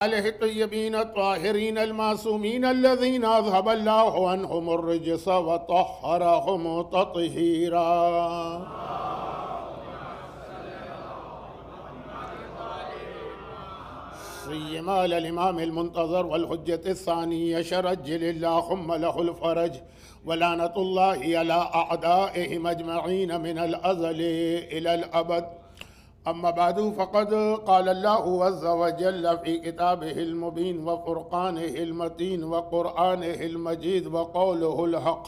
آلہ الطیبین الطاہرین المعصومین الذین اذھب اللہ عنہم الرجس وطہرہم تطہیرا۔ سیما الامام المنتظر والحجة الثانی عجل اللہم لہ الفرج ولعنۃ اللہ علی اعدائہم اجمعین من الازل الى الابد۔ اما بعد فقد قال الله عز وجل في كتابه المبين وفرقانه المتين وقرآنه المجيد وقوله الحق.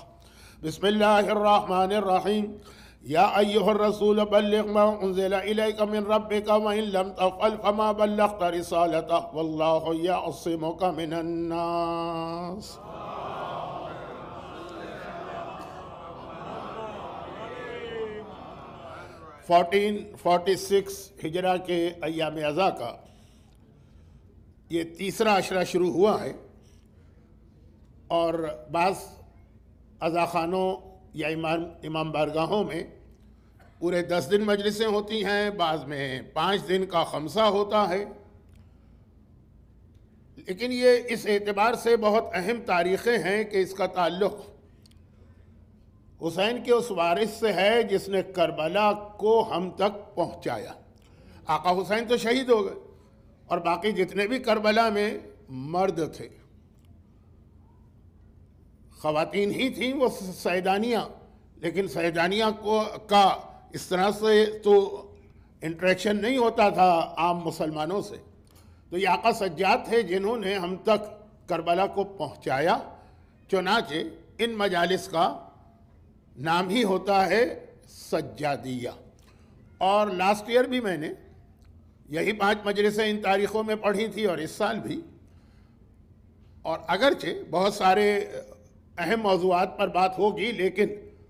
بسم الله الرحمن الرحيم. يا أيها الرسول بلغ ما أنزل إليك من ربك وإن لم تفعل فما بلغت رسالته والله يعصمك من الناس. 1446 ہجرہ کے ایام ازا کا یہ تیسرا عشرہ شروع ہوا ہے، اور بعض ازا خانوں یا امام بارگاہوں میں پورے 10 دن مجلسیں ہوتی ہیں، بعض میں 5 دن کا خمسہ ہوتا ہے، لیکن یہ اس اعتبار سے بہت اہم تاریخیں ہیں کہ اس کا تعلق حسین کے اس وارث سے ہے جس نے کربلا کو ہم تک پہنچایا۔ آقا حسین تو شہید ہو گئے، اور باقی جتنے بھی کربلا میں مرد تھے، خواتین ہی تھیں وہ سیدانیہ، لیکن سیدانیہ کا اس طرح سے تو انٹریکشن نہیں ہوتا تھا عام مسلمانوں سے، تو یہ آقا سجاد تھے جنہوں نے ہم تک کربلا کو پہنچایا۔ چنانچہ ان مجالس کا نام ہی ہوتا ہے سجادیہ۔ اور لاسٹ ایئر بھی میں نے یہی 5 مجلسیں ان تاریخوں میں پڑھی تھی، اور اس سال بھی، اور اگرچہ بہت سارے اہم موضوعات پر بات ہوگی، لیکن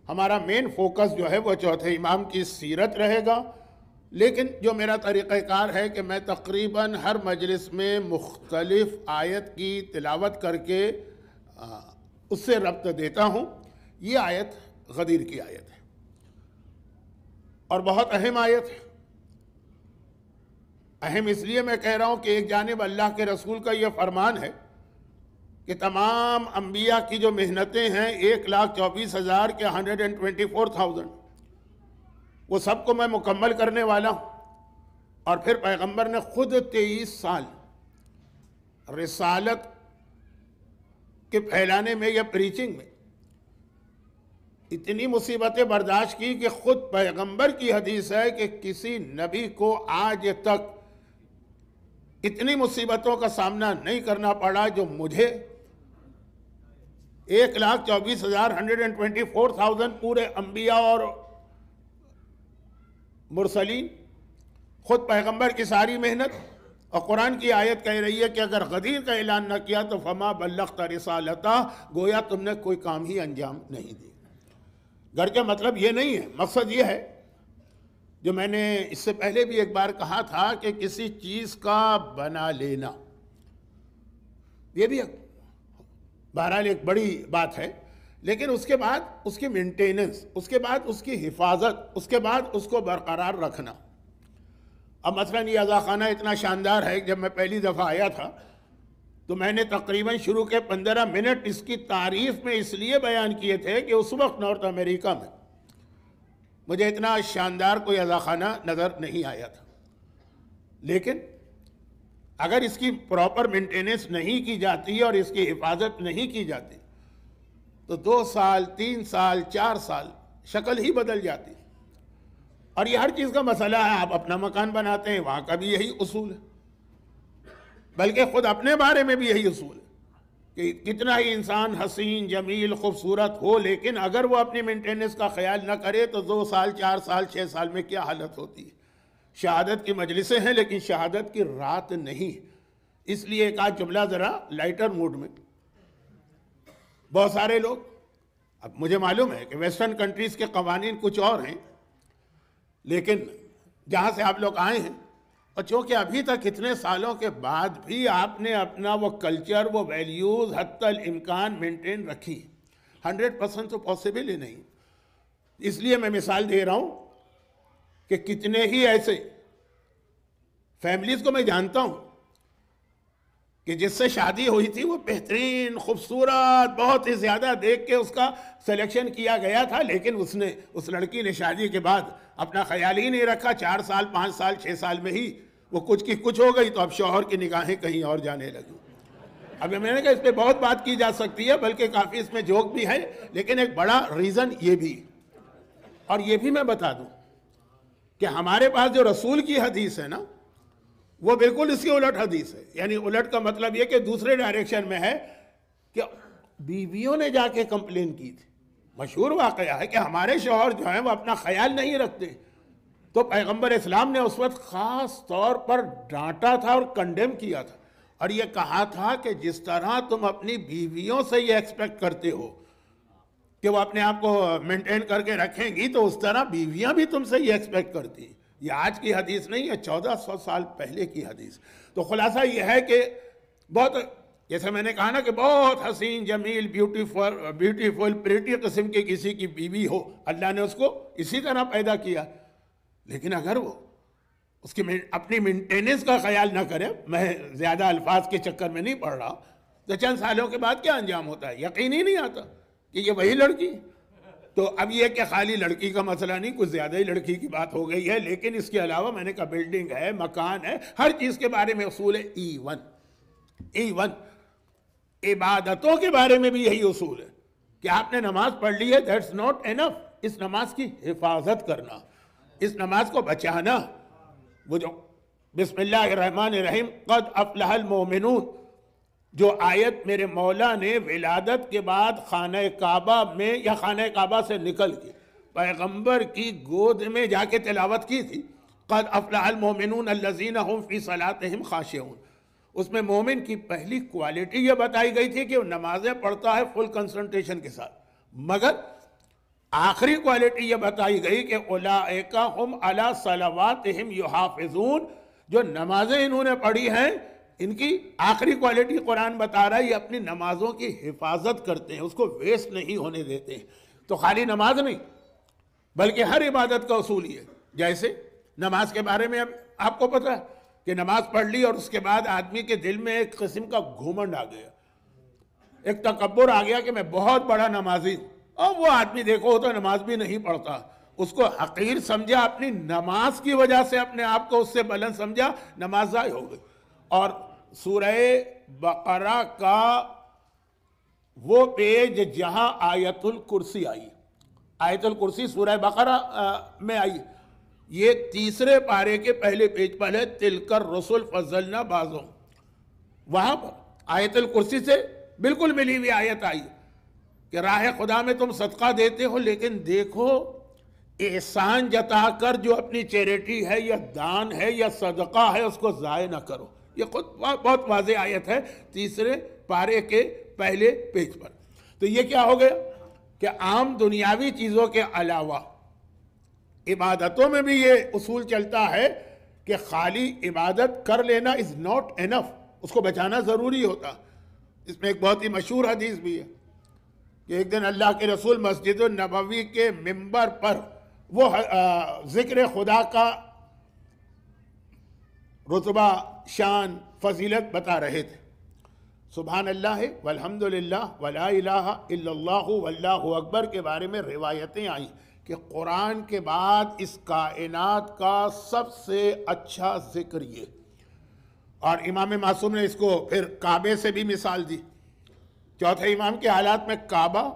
ہمارا مین فوکس جو ہے وہ چوتھے امام کی سیرت رہے گا۔ لیکن جو میرا طریقہ کار ہے کہ میں تقریباً ہر مجلس میں مختلف آیت کی تلاوت کر کے اس سے ربط دیتا ہوں۔ یہ آیت غدیر کی آیت ہے، اور بہت اہم آیت ہے۔ اہم اس لیے میں کہہ رہا ہوں کہ ایک جانب اللہ کے رسول کا یہ فرمان ہے کہ تمام انبیاء کی جو محنتیں ہیں 1,24,000 کے 124,000 وہ سب کو میں مکمل کرنے والا ہوں۔ اور پھر پیغمبر نے خود 23 سال رسالت کے پھیلانے میں یا پریچنگ میں اتنی مصیبتیں برداشت کی کہ خود پیغمبر کی حدیث ہے کہ کسی نبی کو آج تک اتنی مصیبتوں کا سامنا نہیں کرنا پڑا جو مجھے 1,24,000 124,000 پورے انبیاء اور مرسلین، خود پیغمبر کی ساری محنت، اور قرآن کی آیت کہہ رہی ہے کہ اگر غدیر کا اعلان نہ کیا تو فما بلغت رسالتہ، گویا تم نے کوئی کام ہی انجام نہیں دی۔ گرچہ مطلب یہ نہیں ہے، مقصد یہ ہے جو میں نے اس سے پہلے بھی ایک بار کہا تھا کہ کسی چیز کا بنا لینا، یہ بھی بہرحال ایک بڑی بات ہے، لیکن اس کے بعد اس کی مینٹیننس، اس کے بعد اس کی حفاظت، اس کے بعد اس کو برقرار رکھنا۔ اب مثلاً یہ ازا خانہ اتنا شاندار ہے، جب میں پہلی دفعہ آیا تھا تو میں نے تقریباً شروع کے 15 منٹ اس کی تعریف میں اس لیے بیان کیے تھے کہ اس وقت نارتھ امریکہ میں مجھے اتنا شاندار کوئی ازا خانہ نظر نہیں آیا تھا۔ لیکن اگر اس کی پراپر مینٹیننس نہیں کی جاتی اور اس کی حفاظت نہیں کی جاتی تو 2 سال 3 سال 4 سال شکل ہی بدل جاتی۔ اور یہ ہر چیز کا مسئلہ ہے، آپ اپنا مکان بناتے ہیں وہاں کا بھی یہی اصول ہے، بلکہ خود اپنے بارے میں بھی یہی اصول ہے کہ کتنا ہی انسان حسین جمیل خوبصورت ہو، لیکن اگر وہ اپنی مینٹیننس کا خیال نہ کرے تو 2 سال 4 سال 6 سال میں کیا حالت ہوتی ہے۔ شہادت کی مجلسیں ہیں لیکن شہادت کی رات نہیں۔ اس لیے ایک آدھ جملہ ذرا لائٹر موڈ میں۔ بہت سارے لوگ، اب مجھے معلوم ہے کہ ویسٹرن کنٹریز کے قوانین کچھ اور ہیں، لیکن جہاں سے آپ لوگ آئے ہیں، اور چونکہ ابھی تک اتنے سالوں کے بعد بھی آپ نے اپنا وہ کلچر، وہ ویلیوز حتی الامکان مینٹین رکھی، 100% تو پاسبل ہی نہیں۔ اس لیے میں مثال دے رہا ہوں کہ کتنے ہی ایسے فیملیز کو میں جانتا ہوں کہ جس سے شادی ہوئی تھی وہ بہترین خوبصورت بہت ہی زیادہ دیکھ کے اس کا سلیکشن کیا گیا تھا، لیکن اس لڑکی نے شادی کے بعد اپنا خیال ہی نہیں رکھا، 4 سال 5 سال 6 سال میں ہی وہ کچھ کی کچھ ہو گئی، تو اب شوہر کی نگاہیں کہیں اور جانے لگی۔ اب میں نے کہا اس پہ بہت بات کی جا سکتی ہے، بلکہ کافی اس میں جوک بھی ہے، لیکن ایک بڑا ریزن یہ بھی، اور یہ بھی میں بتا دوں کہ ہمارے پاس جو رسول کی حدیث ہے نا، وہ بالکل اس کی الٹ حدیث ہے۔ یعنی الٹ کا مطلب یہ کہ دوسرے ڈائریکشن میں ہے کہ بیویوں نے جا کے کمپلین کی تھی۔ مشہور واقعہ ہے کہ ہمارے شوہر جو ہیں وہ اپنا خیال نہیں رکھتے، تو پیغمبر اسلام نے اس وقت خاص طور پر ڈانٹا تھا اور کنڈیم کیا تھا، اور یہ کہا تھا کہ جس طرح تم اپنی بیویوں سے یہ ایکسپیکٹ کرتے ہو کہ وہ اپنے آپ کو مینٹین کر کے رکھیں گی، تو اس طرح بیویاں بھی تم سے یہ ایکسپیکٹ کرتی ہیں۔ یہ آج کی حدیث نہیں ہے، 1400 سال پہلے کی حدیث۔ تو خلاصہ یہ ہے کہ بہت، جیسے میں نے کہا نا کہ بہت حسین جمیل بیوٹیفل پریٹی قسم کی کسی کی بیوی ہو، اللہ نے اس کو اسی طرح پیدا کیا، لیکن اگر وہ اس کی اپنی مینٹیننس کا خیال نہ کرے، میں زیادہ الفاظ کے چکر میں نہیں پڑھ رہا، تو چند سالوں کے بعد کیا انجام ہوتا ہے، یقین ہی نہیں آتا کہ یہ وہی لڑکی۔ تو اب یہ کہ خالی لڑکی کا مسئلہ نہیں، کچھ زیادہ ہی لڑکی کی بات ہو گئی ہے، لیکن اس کے علاوہ میں نے کہا بلڈنگ ہے، مکان ہے، ہر چیز کے بارے میں اصول ہے۔ ایون عبادتوں کے بارے میں بھی یہی اصول ہے کہ آپ نے نماز پڑھ لی ہے، دیٹس ناٹ انف، اس نماز کی حفاظت کرنا، اس نماز کو بچانا۔ وہ جو بسم اللہ الرحمن الرحیم قد افلح المومنون، جو آیت میرے مولا نے ولادت کے بعد خانہ کعبہ میں یا خانہ کعبہ سے نکل کے پیغمبر کی گود میں جا کے تلاوت کی تھی، قد افلح المومنون الذین هم فی صلاتہم خاشعون، اس میں مومن کی پہلی کوالٹی یہ بتائی گئی تھی کہ وہ نمازیں پڑھتا ہے فل کنسنٹریشن کے ساتھ، مگر آخری کوالٹی یہ بتائی گئی کہ اولئک ہم علی صلواتہم یحافظون، جو نمازیں انہوں نے پڑھی ہیں ان کی آخری کوالٹی قرآن بتا رہا ہے یہ اپنی نمازوں کی حفاظت کرتے ہیں، اس کو ویسٹ نہیں ہونے دیتے ہیں۔ تو خالی نماز نہیں بلکہ ہر عبادت کا اصول یہ ہے۔ جیسے نماز کے بارے میں اب آپ کو پتہ ہے کہ نماز پڑھ لی اور اس کے بعد آدمی کے دل میں ایک قسم کا گھمنڈ آ گیا، ایک تکبر آ گیا کہ میں بہت بڑا نمازی ہوں، اور وہ آدمی دیکھو تو نماز بھی نہیں پڑھتا، اس کو حقیر سمجھا، اپنی نماز کی وجہ سے اپنے آپ کو اس سے بلند سمجھا، نماز ضائع ہو گئی۔ اور سورہ بقرہ کا وہ پیج جہاں آیت الکرسی آئی، آیت الکرسی سورہ بقرہ میں آئی، یہ تیسرے پارے کے پہلے پیج پر ہے، تلک الرسل فضلنا بعضهم، وہاں پر آیت الکرسی سے بالکل ملی ہوئی آیت آئی کہ راہ خدا میں تم صدقہ دیتے ہو، لیکن دیکھو احسان جتا کر جو اپنی چیریٹی ہے یا دان ہے یا صدقہ ہے اس کو ضائع نہ کرو۔ یہ خود بہت واضح آیت ہے تیسرے پارے کے پہلے پیج پر۔ تو یہ کیا ہو گیا کہ عام دنیاوی چیزوں کے علاوہ عبادتوں میں بھی یہ اصول چلتا ہے کہ خالی عبادت کر لینا از ناٹ انف، اس کو بچانا ضروری ہوتا۔ اس میں ایک بہت ہی مشہور حدیث بھی ہے کہ ایک دن اللہ کے رسول مسجد النبوی کے ممبر پر وہ ذکر خدا کا رتبہ، شان، فضیلت بتا رہے تھے۔ سبحان اللہ والحمدللہ ولا الہ الا اللہ واللہ اکبر کے بارے میں روایتیں آئیں کہ قرآن کے بعد اس کائنات کا سب سے اچھا ذکر یہ، اور امام معصوم نے اس کو پھر کعبے سے بھی مثال دی۔ چوتھے امام کے حالات میں کعبہ،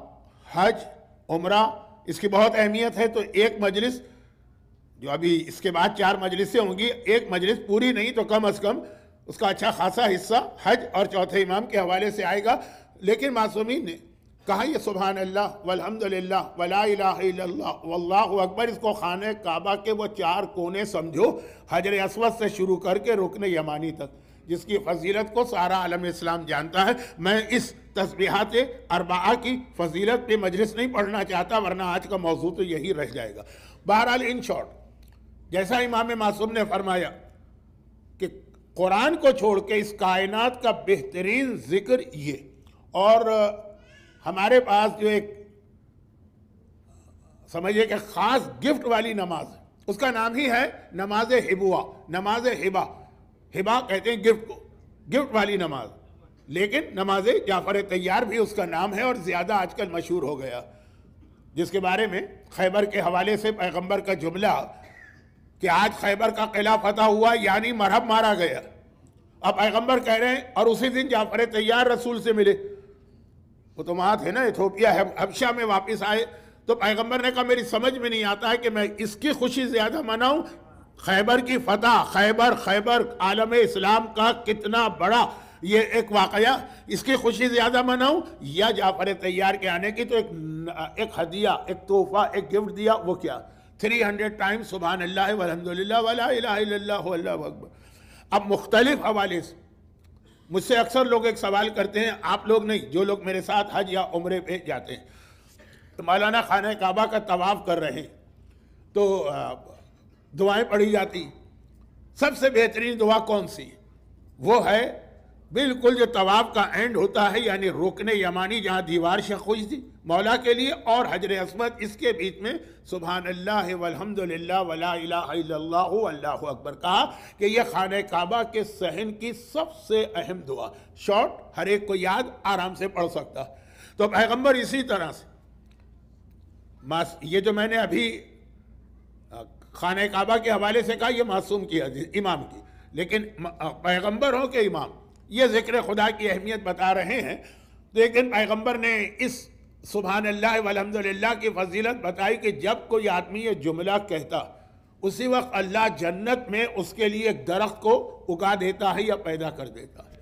حج، عمرہ، اس کی بہت اہمیت ہے۔ تو ایک مجلس جو ابھی اس کے بعد 4 مجلسیں ہوں گی، ایک مجلس پوری نہیں تو کم از کم اس کا اچھا خاصا حصہ حج اور چوتھے امام کے حوالے سے آئے گا۔ لیکن معصومین نے کہا یہ سبحان اللہ والحمدللہ ولا الہ الا اللہ واللہ اکبر، اس کو خانہ کعبہ کے وہ 4 کونے سمجھو، حجر اسود سے شروع کر کے رکن یمانی تک، جس کی فضیلت کو سارا عالم اسلام جانتا ہے۔ میں اس تسبیحات اربعہ کی فضیلت پہ مجلس نہیں پڑھنا چاہتا، ورنہ آج کا موضوع تو یہی رہ جائے گا۔ بہرحال ان شارٹ، جیسا امام معصوم نے فرمایا کہ قرآن کو چھوڑ کے اس کائنات کا بہترین ذکر یہ، اور ہمارے پاس جو ایک سمجھے کہ خاص گفٹ والی نماز ہے، اس کا نام ہی ہے نماز ہبوہ، نماز ہبہ، ہبہ کہتے ہیں گفٹ کو، گفٹ والی نماز۔ لیکن نماز جعفر طیار بھی اس کا نام ہے اور زیادہ آج کل مشہور ہو گیا، جس کے بارے میں خیبر کے حوالے سے پیغمبر کا جملہ کہ آج خیبر کا قلعہ فتح ہوا یعنی مرہب مارا گیا، اب پیغمبر کہہ رہے ہیں اور اسی دن جعفر طیار رسول سے ملے، وہ تو وہاں تھے نا ایتھوپیا حبشہ میں واپس آئے، تو پیغمبر نے کہا میری سمجھ میں نہیں آتا ہے کہ میں اس کی خوشی زیادہ مناؤں، خیبر کی فتح، خیبر عالم اسلام کا کتنا بڑا یہ ایک واقعہ، اس کی خوشی زیادہ مناؤں یا جعفر طیار کے آنے کی، تو ایک ہدیہ، ایک تحفہ، ایک گفٹ دیا، وہ کیا 300 ٹائمز سبحان اللہ والحمدللہ ولا الہ الا اللہ واللہ اکبر۔ اب مختلف حوالے سے مجھ سے اکثر لوگ ایک سوال کرتے ہیں، آپ لوگ نہیں، جو لوگ میرے ساتھ حج یا عمرے پہ جاتے ہیں، تو مولانا خانہ کعبہ کا طواف کر رہے ہیں تو دعائیں پڑھی جاتی، سب سے بہترین دعا کون سی؟ وہ ہے بالکل جو طواف کا اینڈ ہوتا ہے، یعنی رکن یمانی جہاں دیوار شق ہوئی تھی مولا کے لیے اور حجر اسود، اس کے بیچ میں سبحان اللہ والحمدللہ ولا الہ الا اللہ واللہ اکبر کہا کہ یہ خانہ کعبہ کے صحن کی سب سے اہم دعا، شارٹ، ہر ایک کو یاد آرام سے پڑھ سکتا۔ تو پیغمبر اسی طرح سے یہ جو میں نے ابھی خانہ کعبہ کے حوالے سے کہا، یہ معصوم کی حدیث امام کی، لیکن پیغمبر ہوں کہ امام یہ ذکر خدا کی اہمیت بتا رہے ہیں، لیکن پیغمبر نے اس سبحان اللہ والحمدللہ کی فضیلت بتائی کہ جب کوئی آدمی یہ جملہ کہتا اسی وقت اللہ جنت میں اس کے لیے ایک درخت کو اگا دیتا ہے یا پیدا کر دیتا ہے۔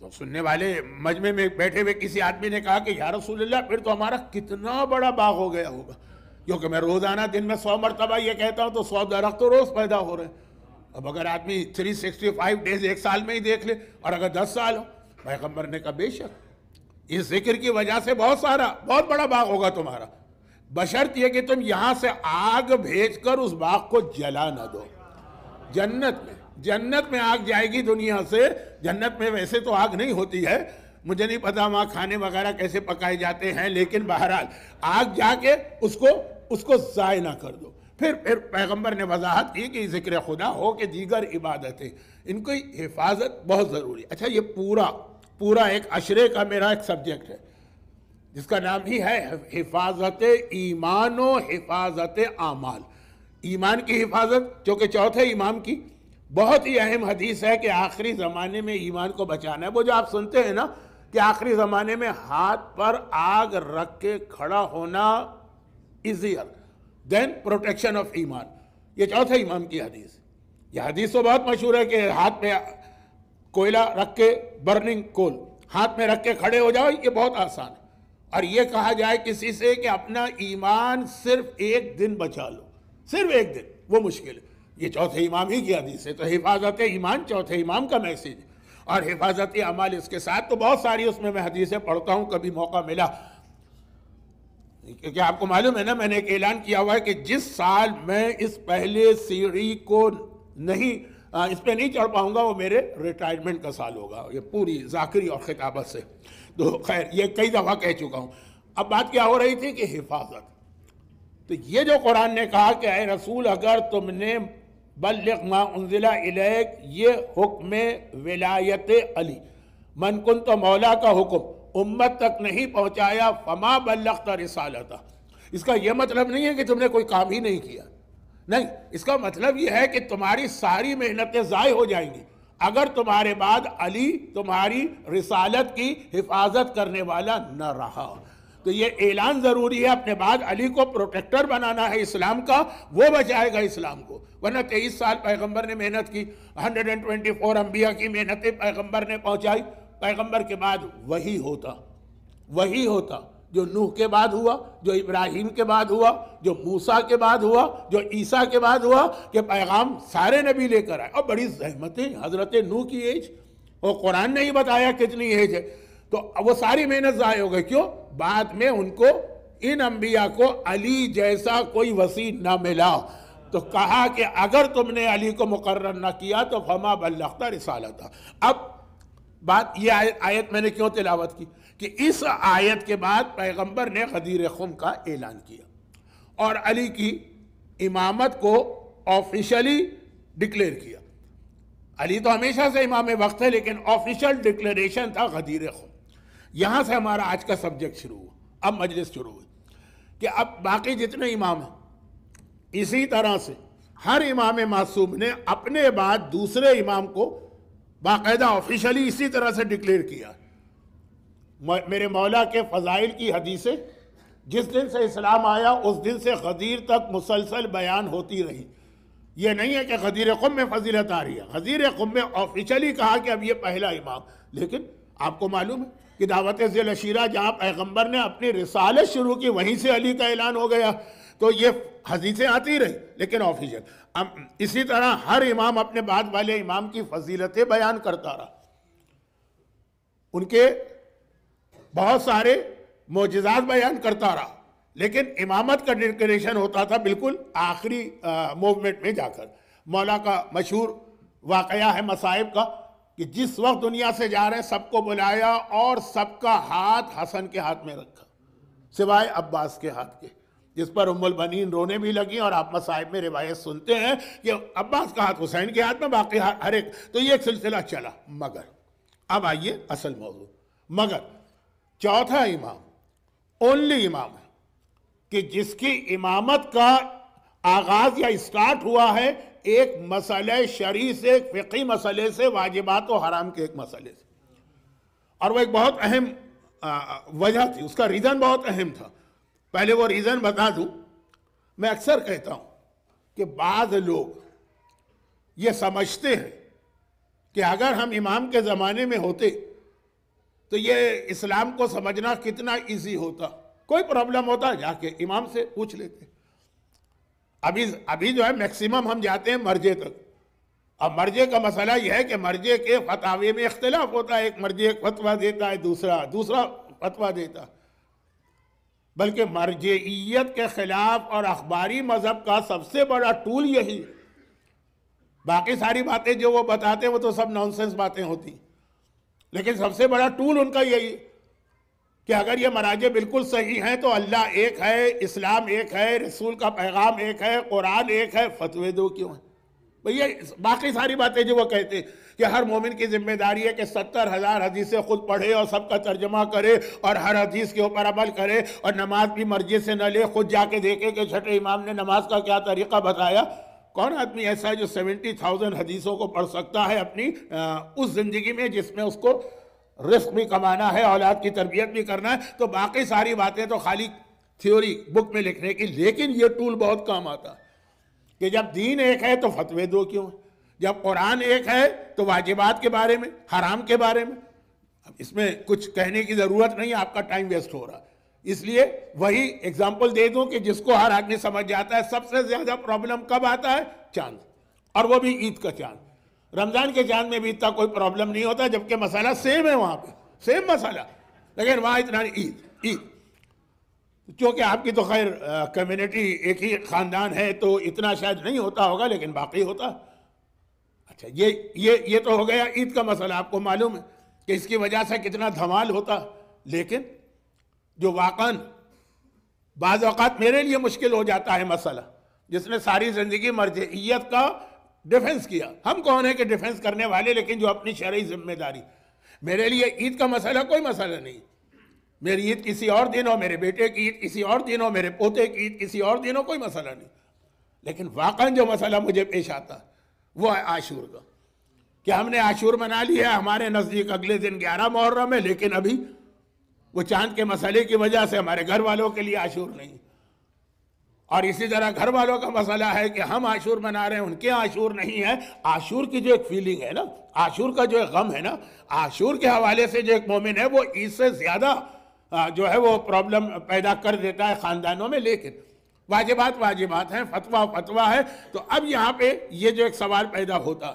تو سننے والے مجمع میں بیٹھے ہوئے کسی آدمی نے کہا کہ یا رسول اللہ پھر تو ہمارا کتنا بڑا باغ ہو گیا ہوگا، کیونکہ میں روزانہ دن میں 100 مرتبہ یہ کہتا ہوں تو 100 درخت تو روز پیدا ہو رہے ہیں۔ اب اگر آدمی 365 ڈیز ایک سال میں ہی دیکھ لے اور اگر 10 سال ہو، پیغمبر نے کہا بے شک اس ذکر کی وجہ سے بہت بڑا باغ ہوگا تمہارا، بشرط یہ کہ تم یہاں سے آگ بھیج کر اس باغ کو جلا نہ دو۔ جنت میں آگ جائے گی دنیا سے، جنت میں ویسے تو آگ نہیں ہوتی ہے، مجھے نہیں پتا وہاں کھانے وغیرہ کیسے پکائے جاتے ہیں، لیکن بہرحال آگ جا کے اس کو ضائع نہ کر دو۔ پھر پیغمبر نے وضاحت کی کہ ذکر خدا ہو کہ دیگر عبادتیں، ان کی حفاظت بہت ضروری۔ اچھا یہ پورا ایک عشرے کا میرا ایک سبجیکٹ ہے جس کا نام ہی ہے حفاظت ایمان و حفاظت اعمال، ایمان کی حفاظت، چونکہ چوتھے امام کی بہت ہی اہم حدیث ہے کہ آخری زمانے میں ایمان کو بچانا ہے۔ وہ جو آپ سنتے ہیں نا کہ آخری زمانے میں ہاتھ پر آگ رکھ کے کھڑا ہونا ایزیئر دین پروٹیکشن آف ایمان، یہ چوتھے امام کی حدیث۔ یہ حدیث تو بہت مشہور ہے کہ ہاتھ میں کوئلہ رکھ کے، برننگ کول ہاتھ میں رکھ کے کھڑے ہو جاؤ، یہ بہت آسان ہے۔ اور یہ کہا جائے کسی سے کہ اپنا ایمان صرف ایک دن بچا لو، صرف ایک دن، وہ مشکل ہے، یہ چوتھے امام ہی کی حدیث ہے۔ تو حفاظت ایمان چوتھے امام کا میسیج ہے، اور حفاظت اعمال اس کے ساتھ تو بہت ساری اس میں حدیثیں پڑھتا ہوں کبھی موقع ملا، کیونکہ آپ کو معلوم ہے نا میں نے ایک اعلان کیا ہوا ہے کہ جس سال میں اس پہلے سیڑھی کو اس پہ نہیں چڑھ پاؤں گا وہ میرے ریٹائرمنٹ کا سال ہوگا، یہ پوری ذاکری اور خطابت سے۔ تو خیر یہ کئی دفعہ کہہ چکا ہوں۔ اب بات کیا ہو رہی تھی کہ حفاظت، تو یہ جو قرآن نے کہا کہ اے رسول اگر تم نے بلغ ما انزل الیک، یہ حکم ولایت علی، من کنت مولا کا حکم امت تک نہیں پہنچایا فما بلغت رسالتہ، اس کا یہ مطلب نہیں ہے کہ تم نے کوئی کام ہی نہیں کیا، نہیں، اس کا مطلب یہ ہے کہ تمہاری ساری محنتیں ضائع ہو جائیں گی اگر تمہارے بعد علی تمہاری رسالت کی حفاظت کرنے والا نہ رہا۔ تو یہ اعلان ضروری ہے، اپنے بعد علی کو پروٹیکٹر بنانا ہے اسلام کا، وہ بچائے گا اسلام کو، ورنہ 23 سال پیغمبر نے محنت کی، 124 انبیاء کی محنتیں پیغمبر نے پہنچائی، پیغمبر کے بعد وہی ہوتا جو نوح کے بعد ہوا، جو ابراہیم کے بعد ہوا، جو موسیٰ کے بعد ہوا، جو عیسیٰ کے بعد ہوا، کہ پیغام سارے نبی لے کر آئے، اور بڑی زحمتیں، حضرت نوح کی ایج، اور قرآن نے ہی بتایا کتنی ایج ہے، تو وہ ساری محنت ضائع ہو گئی، کیوں؟ بعد میں ان کو، ان انبیاء کو علی جیسا کوئی وسیع نہ ملا، تو کہا کہ اگر تم نے علی کو مقرر نہ کیا تو فما بلغت رسالتہ۔ اب بات یہ آیت میں نے کیوں تلاوت کی کہ اس آیت کے بعد پیغمبر نے غدیر خم کا اعلان کیا اور علی کی امامت کو آفیشلی ڈکلیئر کیا۔ علی تو ہمیشہ سے امام وقت ہے، لیکن آفیشل ڈکلیریشن تھا غدیر خم۔ یہاں سے ہمارا آج کا سبجیکٹ شروع ہوا، اب مجلس شروع ہوئی کہ اب باقی جتنے امام ہیں اسی طرح سے ہر امام معصوم نے اپنے بعد دوسرے امام کو باقاعدہ آفیشلی اسی طرح سے ڈکلیئر کیا۔ میرے مولا کے فضائل کی حدیثیں جس دن سے اسلام آیا اس دن سے غدیر تک مسلسل بیان ہوتی رہی۔ یہ نہیں ہے کہ غدیر قم میں فضیلت آ رہی ہے، غدیر قم میں آفیشلی کہا کہ اب یہ پہلا امام، لیکن آپ کو معلوم ہے کہ دعوت ذی العشیرہ جہاں پیغمبر نے اپنی رسالت شروع کی وہیں سے علی کا اعلان ہو گیا، تو یہ حدیثیں آتی رہی لیکن آفیشل۔ اسی طرح ہر امام اپنے بعد والے امام کی فضیلتیں بیان کرتا رہا، ان کے بہت سارے معجزات بیان کرتا رہا، لیکن امامت کا ڈکلیریشن ہوتا تھا بالکل آخری موومنٹ میں جا کر۔ مولا کا مشہور واقعہ ہے مصائب کا کہ جس وقت دنیا سے جا رہے ہیں سب کو بلایا اور سب کا ہاتھ حسن کے ہاتھ میں رکھا سوائے عباس کے ہاتھ کے، جس پر ام البنین رونے بھی لگی، اور آپ مصائب میں روایت سنتے ہیں کہ عباس کا ہاتھ حسین کے ہاتھ میں، باقی ہر ایک، تو یہ ایک سلسلہ چلا۔ مگر اب آئیے اصل موضوع، مگر چوتھا امام اونلی امام ہے کہ جس کی امامت کا آغاز یا اسٹارٹ ہوا ہے ایک مسئلہ شرعی سے، ایک فقہی مسئلے سے، واجبات و حرام کے ایک مسئلے سے، اور وہ ایک بہت اہم وجہ تھی، اس کا ریزن بہت اہم تھا۔ پہلے وہ ریزن بتا دوں، میں اکثر کہتا ہوں کہ بعض لوگ یہ سمجھتے ہیں کہ اگر ہم امام کے زمانے میں ہوتے تو یہ اسلام کو سمجھنا کتنا ایزی ہوتا، کوئی پرابلم ہوتا جا کے امام سے پوچھ لیتے۔ ابھی جو ہے میکسیمم ہم جاتے ہیں مرجع تک، اب مرجع کا مسئلہ یہ ہے کہ مرجع کے فتاوی میں اختلاف ہوتا ہے، ایک مرجع ایک فتویٰ دیتا ہے، دوسرا فتویٰ دیتا ہے، بلکہ مرجعیت کے خلاف اور اخباری مذہب کا سب سے بڑا ٹول یہی، باقی ساری باتیں جو وہ بتاتے ہیں وہ تو سب نانسنس باتیں ہوتی، لیکن سب سے بڑا ٹول ان کا یہی کہ اگر یہ مراجع بالکل صحیح ہیں تو اللہ ایک ہے، اسلام ایک ہے، رسول کا پیغام ایک ہے، قرآن ایک ہے، فتوے دو کیوں ہیں؟ بھئی باقی ساری باتیں جو وہ کہتے ہیں کہ ہر مومن کی ذمہ داری ہے کہ 70,000 حدیثیں خود پڑھے اور سب کا ترجمہ کرے اور ہر حدیث کے اوپر عمل کرے، اور نماز بھی مرجع سے نہ لے، خود جا کے دیکھے کہ چھٹے امام نے نماز کا کیا طریقہ بتایا۔ کون آدمی ایسا ہے جو 70,000 حدیثوں کو پڑھ سکتا ہے اپنی اس زندگی میں جس میں اس کو رزق بھی کمانا ہے، اولاد کی تربیت بھی کرنا ہے؟ تو باقی ساری باتیں تو خالی تھیوری بک میں لکھنے کی، لیکن یہ ٹول بہت کام آتا ہے کہ جب دین ایک ہے تو فتوے دو کیوں ہیں؟ جب قرآن ایک ہے تو واجبات کے بارے میں، حرام کے بارے میں، اب اس میں کچھ کہنے کی ضرورت نہیں، آپ کا ٹائم ویسٹ ہو رہا ہے۔ اس لیے وہی ایگزامپل دے دوں کہ جس کو ہر آدمی سمجھ جاتا ہے، سب سے زیادہ پرابلم کب آتا ہے؟ چاند، اور وہ بھی عید کا چاند۔ رمضان کے چاند میں بھی اتنا کوئی پرابلم نہیں ہوتا، جبکہ مسئلہ سیم ہے، وہاں پہ سیم مسئلہ، لیکن وہاں اتنا نہیں۔ عید چونکہ آپ کی تو خیر کمیونٹی ایک ہی خاندان ہے تو اتنا شاید نہیں ہوتا ہوگا، لیکن باقی ہوتا۔ اچھا، یہ تو ہو گیا عید کا مسئلہ، آپ کو معلوم ہے کہ اس کی وجہ سے کتنا دھمال ہوتا، لیکن جو واقعاً بعض اوقات میرے لیے مشکل ہو جاتا ہے مسئلہ، جس نے ساری زندگی مرجعیت کا ڈیفنس کیا، ہم کون ہیں کہ ڈیفنس کرنے والے، لیکن جو اپنی شرعی ذمہ داری، میرے لیے عید کا مسئلہ کوئی مسئلہ نہیں، میری عید کسی اور دن ہو، میرے بیٹے کی عید کسی اور دن ہو، میرے پوتے کی عید کسی اور دن ہو، کوئی مسئلہ نہیں، لیکن واقعاً جو مسئلہ مجھے پیش آتا وہ ہے عاشور کا، کہ ہم نے عاشور منا لی ہے، ہمارے نزدیک اگلے دن 11 محرم ہے، لیکن ابھی وہ چاند کے مسئلے کی وجہ سے ہمارے گھر والوں کے لیے عاشور نہیں، اور اسی طرح گھر والوں کا مسئلہ ہے کہ ہم عاشور منا رہے ہیں، ان کے عاشور نہیں ہے۔ عاشور کی جو ایک فیلنگ ہے نا، عاشور کا جو ایک غم ہے نا، عاشور کے حوالے سے جو ایک مومن ہے وہ عید سے زیادہ جو ہے وہ پرابلم پیدا کر دیتا ہے خاندانوں میں، لیکن واجبات ہیں، فتویٰ ہے۔ تو اب یہاں پہ یہ جو ایک سوال پیدا ہوتا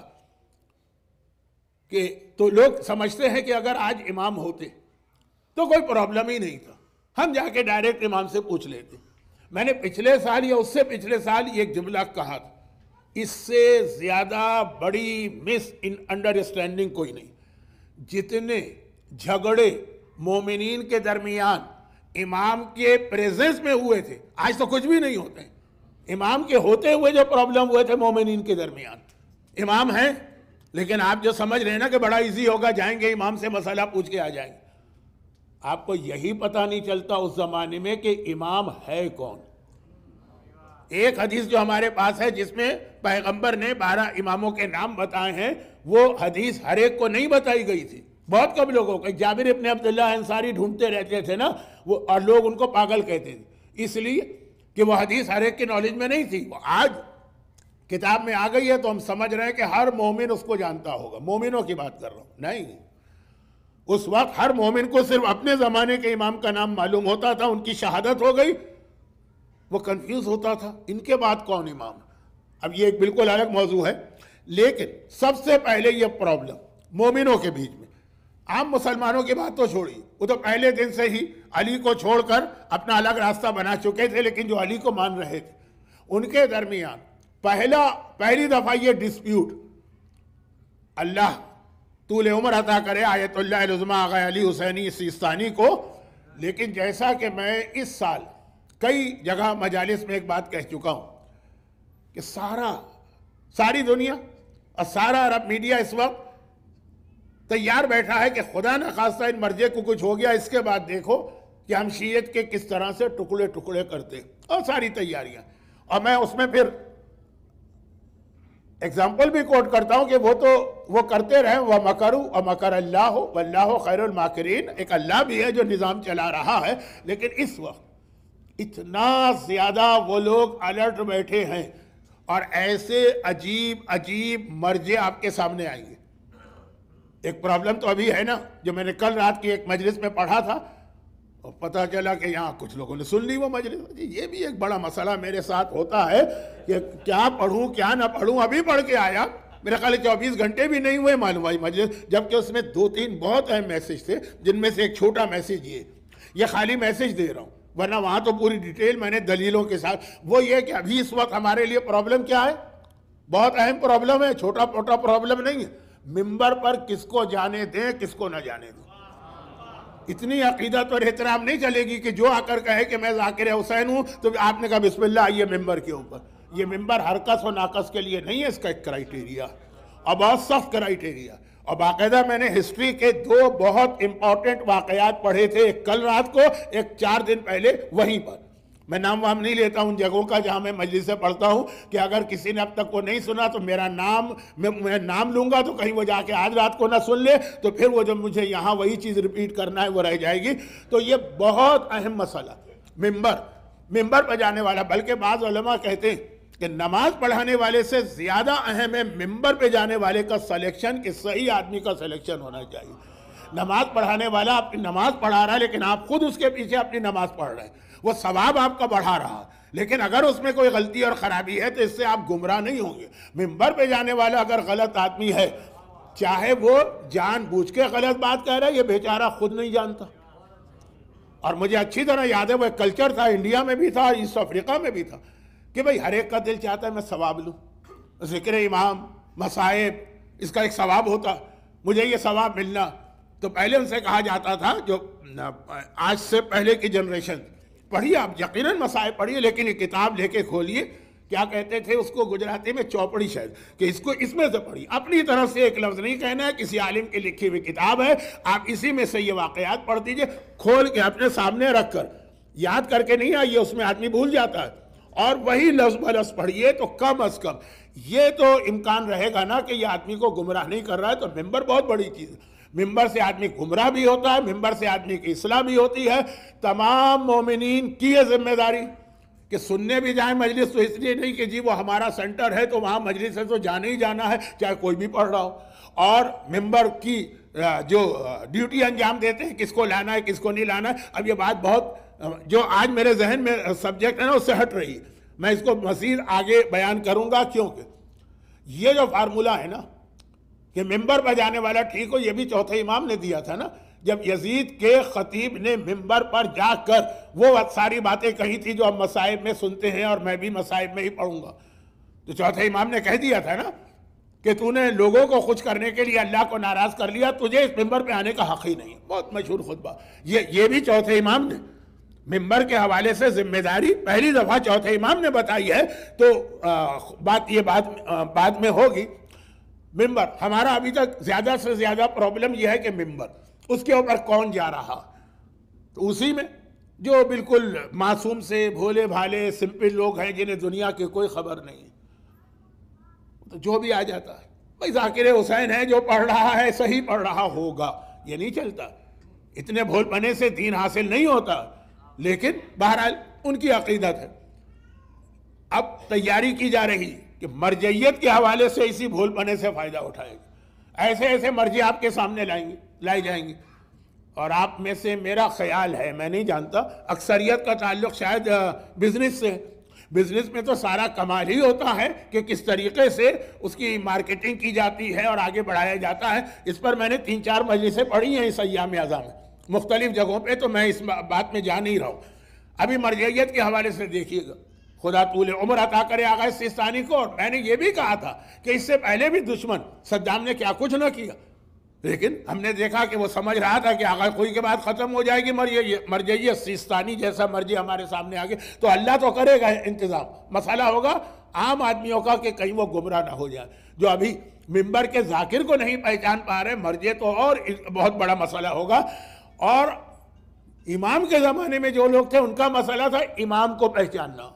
کہ تو لوگ سمجھتے ہیں کہ اگر آج امام ہوتے تو کوئی پرابلم ہی نہیں تھا، ہم جا کے ڈائریکٹ امام سے پوچھ لیتے۔ میں نے پچھلے سال یا اس سے پچھلے سال ایک جملہ کہا تھا، اس سے زیادہ بڑی مس انڈرسٹینڈنگ کوئی نہیں۔ جتنے جھگڑے مومنین کے درمیان امام کے پریزنس میں ہوئے تھے، آج تو کچھ بھی نہیں ہوتے ہیں۔ امام کے ہوتے ہوئے جو پرابلم ہوئے تھے مومنین کے درمیان، امام ہیں لیکن آپ جو سمجھ رہے ہیں نا کہ بڑا ایزی ہوگا، جائیں گے امام سے مسئلہ پوچھ کے آ جائیں گے، آپ کو یہی پتہ نہیں چلتا اس زمانے میں کہ امام ہے کون۔ ایک حدیث جو ہمارے پاس ہے جس میں پیغمبر نے 12 اماموں کے نام بتائے ہیں، وہ حدیث ہر ایک کو نہیں بتائی گئی تھی، بہت کم لوگوں کو۔ جابر ابن عبداللہ انصاری ڈھونڈتے رہتے تھے نا وہ، اور لوگ ان کو پاگل کہتے تھے، اس لیے کہ وہ حدیث ہر ایک کے نالج میں نہیں تھی۔ وہ آج کتاب میں آ گئی ہے تو ہم سمجھ رہے ہیں کہ ہر مومن اس کو جانتا ہوگا، مومنوں کی بات کر رہا ہوں، نہیں۔ اس وقت ہر مومن کو صرف اپنے زمانے کے امام کا نام معلوم ہوتا تھا، ان کی شہادت ہو گئی وہ کنفیوز ہوتا تھا ان کے بعد کون امام۔ اب یہ ایک بالکل الگ موضوع ہے، لیکن سب سے پہلے یہ پرابلم مومنوں کے بیچ میں، عام مسلمانوں کی بات تو چھوڑی، وہ تو پہلے دن سے ہی علی کو چھوڑ کر اپنا الگ راستہ بنا چکے تھے، لیکن جو علی کو مان رہے تھے ان کے درمیان پہلی دفعہ یہ ڈسپیوٹ، اللہ طول عمر عطا کرے آیت اللہ العظمیٰ آغا علی حسینی سیستانی کو، لیکن جیسا کہ میں اس سال کئی جگہ مجالس میں ایک بات کہہ چکا ہوں کہ ساری دنیا اور سارا عرب میڈیا اس وقت تیار بیٹھا ہے کہ خدا نخواستہ ان مرجے کو کچھ ہو گیا، اس کے بعد دیکھو کہ ہم شیعت کے کس طرح سے ٹکڑے ٹکڑے کرتے، اور ساری تیاریاں۔ اور میں اس میں پھر ایگزامپل بھی کوٹ کرتا ہوں کہ وہ کرتے رہے، وَمَكَرُوا وَمَكَرَ اللَّهُ وَاللَّهُ خَيْرُ الْمَاكِرِينَ۔ ایک اللہ بھی ہے جو نظام چلا رہا ہے، لیکن اس وقت اتنا زیادہ وہ لوگ الرٹ بیٹھے ہیں، اور ایسے عجیب مرجے آپ کے سامنے آئیں گے۔ ایک پرابلم تو ابھی ہے نا، جو میں نے کل رات کی ایک مجلس میں پڑھا تھا، اور پتہ چلا کہ یہاں کچھ لوگوں نے سن لی وہ مجلس۔ یہ بھی ایک بڑا مسئلہ میرے ساتھ ہوتا ہے کہ کیا پڑھوں کیا نہ پڑھوں، ابھی پڑھ کے آیا، میرے خیال 24 گھنٹے بھی نہیں ہوئے معلوم ہوئی مجلس، جبکہ اس میں 2-3 بہت اہم میسیج تھے، جن میں سے ایک چھوٹا میسیج یہ خالی میسیج دے رہا ہوں، ورنہ وہاں تو پوری ڈیٹیل میں نے دلیلوں کے ساتھ۔ وہ یہ کہ ابھی اس وقت ہمارے لیے پرابلم کیا ہے، بہت اہم پرابلم ہے، چھوٹا موٹا پرابلم نہیں ہے، ممبر پر کس کو جانے دیں کس کو نہ جانے دیں۔ اتنی عقیدت اور احترام نہیں چلے گی کہ جو آ کر کہے کہ میں ذاکر حسین ہوں تو آپ نے کہا بسم اللہ آئیے ممبر کے اوپر۔ یہ ممبر ہرکس و ناقص کے لیے نہیں ہے، اس کا ایک کرائیٹیریا اور بہت سخت کرائیٹیریا، اور باقاعدہ میں نے ہسٹری کے 2 بہت امپورٹنٹ واقعات پڑھے تھے، ایک کل رات کو، ایک 4 دن پہلے وہیں پر۔ میں نام وام نہیں لیتا ان جگہوں کا جہاں میں مجلس سے پڑھتا ہوں، کہ اگر کسی نے اب تک وہ نہیں سنا تو میرا نام میں نام لوں گا تو کہیں وہ جا کے آج رات کو نہ سن لے، تو پھر وہ جب مجھے یہاں وہی چیز ریپیٹ کرنا ہے وہ رہ جائے گی۔ تو یہ بہت اہم مسئلہ، ممبر پہ جانے والا، بلکہ بعض علماء کہتے ہیں کہ نماز پڑھانے والے سے زیادہ اہم ہے ممبر پہ جانے والے کا سلیکشن، کہ صحیح آدمی کا سلیکشن ہونا چاہیے۔ نماز پڑھانے والا اپنی نماز پڑھا رہا ہے، لیکن آپ خود اس کے پیچھے اپنی نماز پڑھ رہے ہیں، وہ ثواب آپ کا بڑھا رہا ہے، لیکن اگر اس میں کوئی غلطی اور خرابی ہے تو اس سے آپ گمراہ نہیں ہوں گے۔ ممبر پہ جانے والا اگر غلط آدمی ہے، چاہے وہ جان بوجھ کے غلط بات کہہ رہا ہے، یہ بیچارہ خود نہیں جانتا۔ اور مجھے اچھی طرح یاد ہے وہ ایک کلچر تھا، انڈیا میں بھی تھا، ایسٹ افریقہ میں بھی تھا، کہ بھئی ہر ایک کا دل چاہتا ہے میں ثواب لوں، ذکر امام، مصائب، اس کا ایک ثواب ہوتا، مجھے یہ ثواب ملنا۔ تو پہلے ان سے کہا جاتا تھا، جو آج سے پہلے کی جنریشن، پڑھیے آپ یقیناً مصائب پڑھیے، لیکن یہ کتاب لے کے کھولیے، کیا کہتے تھے اس کو گجراتی میں، چوپڑی شاید، کہ اس کو اس میں سے پڑھیے، اپنی طرف سے ایک لفظ نہیں کہنا ہے، کسی عالم کی لکھی ہوئی کتاب ہے، آپ اسی میں سے یہ واقعات پڑھ دیجئے، کھول کے اپنے سامنے رکھ کر، یاد کر کے نہیں آئیے، اس میں آدمی بھول جاتا ہے، اور وہی لفظ بلفظ پڑھیے، تو کم از کم یہ تو امکان رہے گا نا کہ یہ آدمی کو گمراہ نہیں کر رہا ہے۔ تو ممبر بہت بڑی چیز ہے، ممبر سے آدمی گمراہ بھی ہوتا ہے، ممبر سے آدمی کی اصلاح بھی ہوتی ہے۔ تمام مومنین کی یہ ذمہ داری کہ سننے بھی جائیں مجلس، تو اس لیے نہیں کہ جی وہ ہمارا سینٹر ہے تو وہاں مجلس ہے تو جانا ہی جانا ہے، چاہے کوئی بھی پڑھ رہا ہو، اور ممبر کی جو ڈیوٹی انجام دیتے ہیں، کس کو لانا ہے کس کو نہیں لانا ہے۔ اب یہ بات بہت جو آج میرے ذہن میں سبجیکٹ ہے نا، اس سے ہٹ رہی ہے، میں اس کو مزید آگے بیان کروں گا، کیونکہ یہ جو فارمولہ ہے نا کہ ممبر پر جانے والا ٹھیک ہو، یہ بھی چوتھے امام نے دیا تھا نا، جب یزید کے خطیب نے ممبر پر جا کر وہ ساری باتیں کہی تھی جو ہم مصائب میں سنتے ہیں، اور میں بھی مصائب میں ہی پڑھوں گا، تو چوتھے امام نے کہہ دیا تھا نا کہ تو نے لوگوں کو خوش کرنے کے لیے اللہ کو ناراض کر لیا، تجھے اس ممبر پہ آنے کا حق ہی نہیں۔ بہت مشہور خطبہ، یہ بھی چوتھے امام نے ممبر کے حوالے سے ذمہ داری پہلی دفعہ چوتھے امام نے بتائی ہے، تو بات بعد میں ہوگی۔ ممبر ہمارا ابھی تک زیادہ سے زیادہ پرابلم یہ ہے کہ ممبر اس کے اوپر کون جا رہا، تو اسی میں جو بالکل معصوم سے بھولے بھالے سمپل لوگ ہیں جنہیں دنیا کی کوئی خبر نہیں، تو جو بھی آ جاتا ہے، بھائی ذاکر حسین ہے جو پڑھ رہا ہے صحیح پڑھ رہا ہوگا، یہ نہیں چلتا، اتنے بھول پنے سے دین حاصل نہیں ہوتا، لیکن بہرحال ان کی عقیدت ہے۔ اب تیاری کی جا رہی کہ مرجعیت کے حوالے سے اسی بھول پنے سے فائدہ اٹھائے گا، ایسے ایسے مرجع آپ کے سامنے لائی جائیں گی، اور آپ میں سے میرا خیال ہے، میں نہیں جانتا، اکثریت کا تعلق شاید بزنس سے، بزنس میں تو سارا کمال ہی ہوتا ہے کہ کس طریقے سے اس کی مارکیٹنگ کی جاتی ہے اور آگے بڑھایا جاتا ہے۔ اس پر میں نے 3-4 مجلسیں پڑھی ہیں اس ایام اعظام میں مختلف جگہوں پہ، تو میں اس بات میں جا نہیں رہا ہوں۔ ابھی مرجعیت کے حوالے سے دیکھیے گا، خدا طول عمر عطا کرے آغا سیستانی کو، اور میں نے یہ بھی کہا تھا کہ اس سے پہلے بھی دشمن صدام نے کیا کچھ نہ کیا، لیکن ہم نے دیکھا کہ وہ سمجھ رہا تھا کہ آغا خوئی کے بعد ختم ہو جائے گی مرجعیت، سیستانی جیسا مرجع ہمارے سامنے آگے، تو اللہ تو کرے گا انتظام، مسئلہ ہوگا عام آدمیوں کا کہ کہیں وہ گمراہ نہ ہو جائے، جو ابھی ممبر کے ذاکر کو نہیں پہچان پا رہے، مرجع تو اور بہت بڑا مسئلہ ہوگا۔ اور امام کے زمانے میں جو لوگ تھے ان کا مسئلہ تھا امام کو پہچاننا،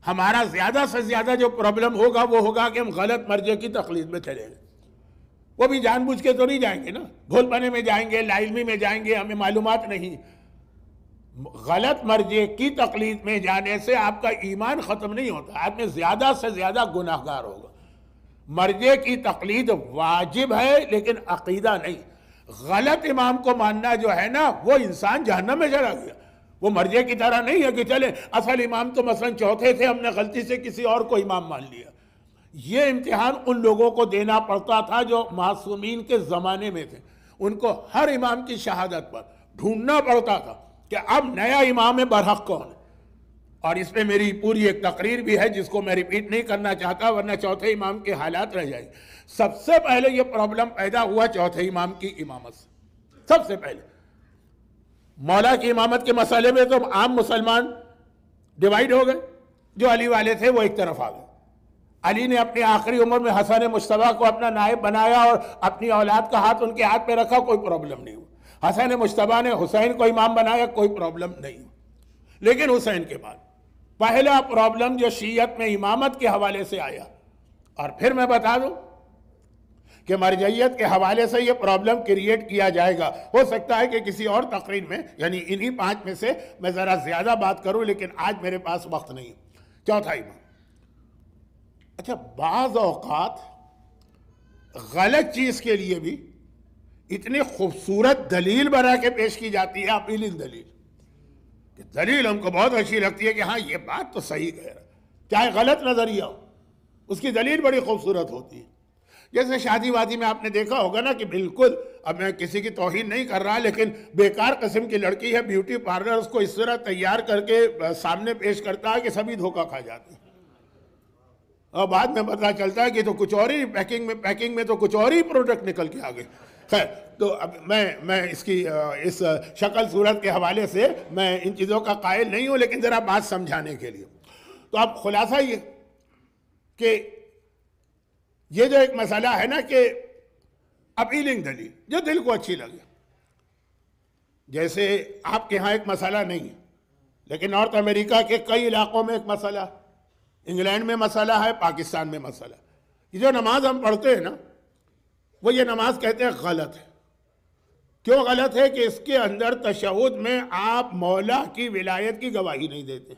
ہمارا زیادہ سے زیادہ جو پرابلم ہوگا وہ ہوگا کہ ہم غلط مرجع کی تقلید میں چلے گئے، وہ بھی جان بوجھ کے تو نہیں جائیں گے نا، بھول پنے میں جائیں گے، لا علمی میں جائیں گے، ہمیں معلومات نہیں، غلط مرجع کی تقلید میں جانے سے آپ کا ایمان ختم نہیں ہوتا، آپ میں زیادہ سے زیادہ گناہگار ہوگا۔ مرجع کی تقلید واجب ہے لیکن عقیدہ نہیں، غلط امام کو ماننا جو ہے نا وہ انسان جہنم میں چلا گیا، وہ مرجع کی طرح نہیں ہے کہ چلے اصل امام تو مثلا چوتھے تھے، ہم نے غلطی سے کسی اور کو امام مان لیا۔ یہ امتحان ان لوگوں کو دینا پڑتا تھا جو معصومین کے زمانے میں تھے، ان کو ہر امام کی شہادت پر ڈھونڈنا پڑتا تھا کہ اب نیا امام برحق کون ہے، اور اس پہ میری پوری ایک تقریر بھی ہے جس کو میں ریپیٹ نہیں کرنا چاہتا ورنہ چوتھے امام کے حالات رہ جائیں۔ سب سے پہلے یہ پرابلم پیدا ہوا چوتھے امام کی امامت سے، سب سے پہلے مولا کی امامت کے مسئلے میں تو عام مسلمان ڈیوائیڈ ہو گئے، جو علی والے تھے وہ ایک طرف آ گئے، علی نے اپنی آخری عمر میں حسن مجتبیٰ کو اپنا نائب بنایا اور اپنی اولاد کا ہاتھ ان کے ہاتھ پہ رکھا، کوئی پرابلم نہیں ہوا، حسن مجتبیٰ نے حسین کو امام بنایا، کوئی پرابلم نہیں ہوا، لیکن حسین کے بعد پہلا پرابلم جو شیعت میں امامت کے حوالے سے آیا، اور پھر میں بتا دوں کہ مرجعیت کے حوالے سے یہ پرابلم کریٹ کیا جائے گا، ہو سکتا ہے کہ کسی اور تقریر میں، یعنی انہی 5 میں سے میں ذرا زیادہ بات کروں، لیکن آج میرے پاس وقت نہیں ہے۔ چوتھا امام، اچھا بعض اوقات غلط چیز کے لیے بھی اتنی خوبصورت دلیل بنا کے پیش کی جاتی ہے، اپیلنگ دلیل، کہ دلیل ہم کو بہت اچھی لگتی ہے کہ ہاں یہ بات تو صحیح کہہ رہا ہے، چاہے غلط نظریہ ہو، اس کی دلیل بڑی خوبصورت ہوتی ہے۔ جیسے شادی وادی میں آپ نے دیکھا ہوگا نا کہ بالکل، اب میں کسی کی توہین نہیں کر رہا، لیکن بیکار قسم کی لڑکی ہے، بیوٹی پارلر اس کو اس طرح تیار کر کے سامنے پیش کرتا ہے کہ سبھی دھوکہ کھا جاتے ہیں، اور بعد میں پتہ چلتا ہے کہ تو کچھ اور ہی پیکنگ میں تو کچھ اور ہی پروڈکٹ نکل کے آگے۔ خیر، تو اب میں اس کی اس شکل صورت کے حوالے سے میں ان چیزوں کا قائل نہیں ہوں، لیکن ذرا بات سمجھانے کے لیے، تو اب خلاصہ یہ کہ یہ جو ایک مسئلہ ہے نا کہ اپیلنگ دلیل جو دل کو اچھی لگے، جیسے آپ کے ہاں ایک مسئلہ نہیں ہے لیکن نارتھ امریکہ کے کئی علاقوں میں ایک مسئلہ، انگلینڈ میں مسئلہ ہے، پاکستان میں مسئلہ، یہ جو نماز ہم پڑھتے ہیں نا وہ یہ نماز کہتے ہیں غلط ہے۔ کیوں غلط ہے؟ کہ اس کے اندر تشہد میں آپ مولا کی ولایت کی گواہی نہیں دیتے۔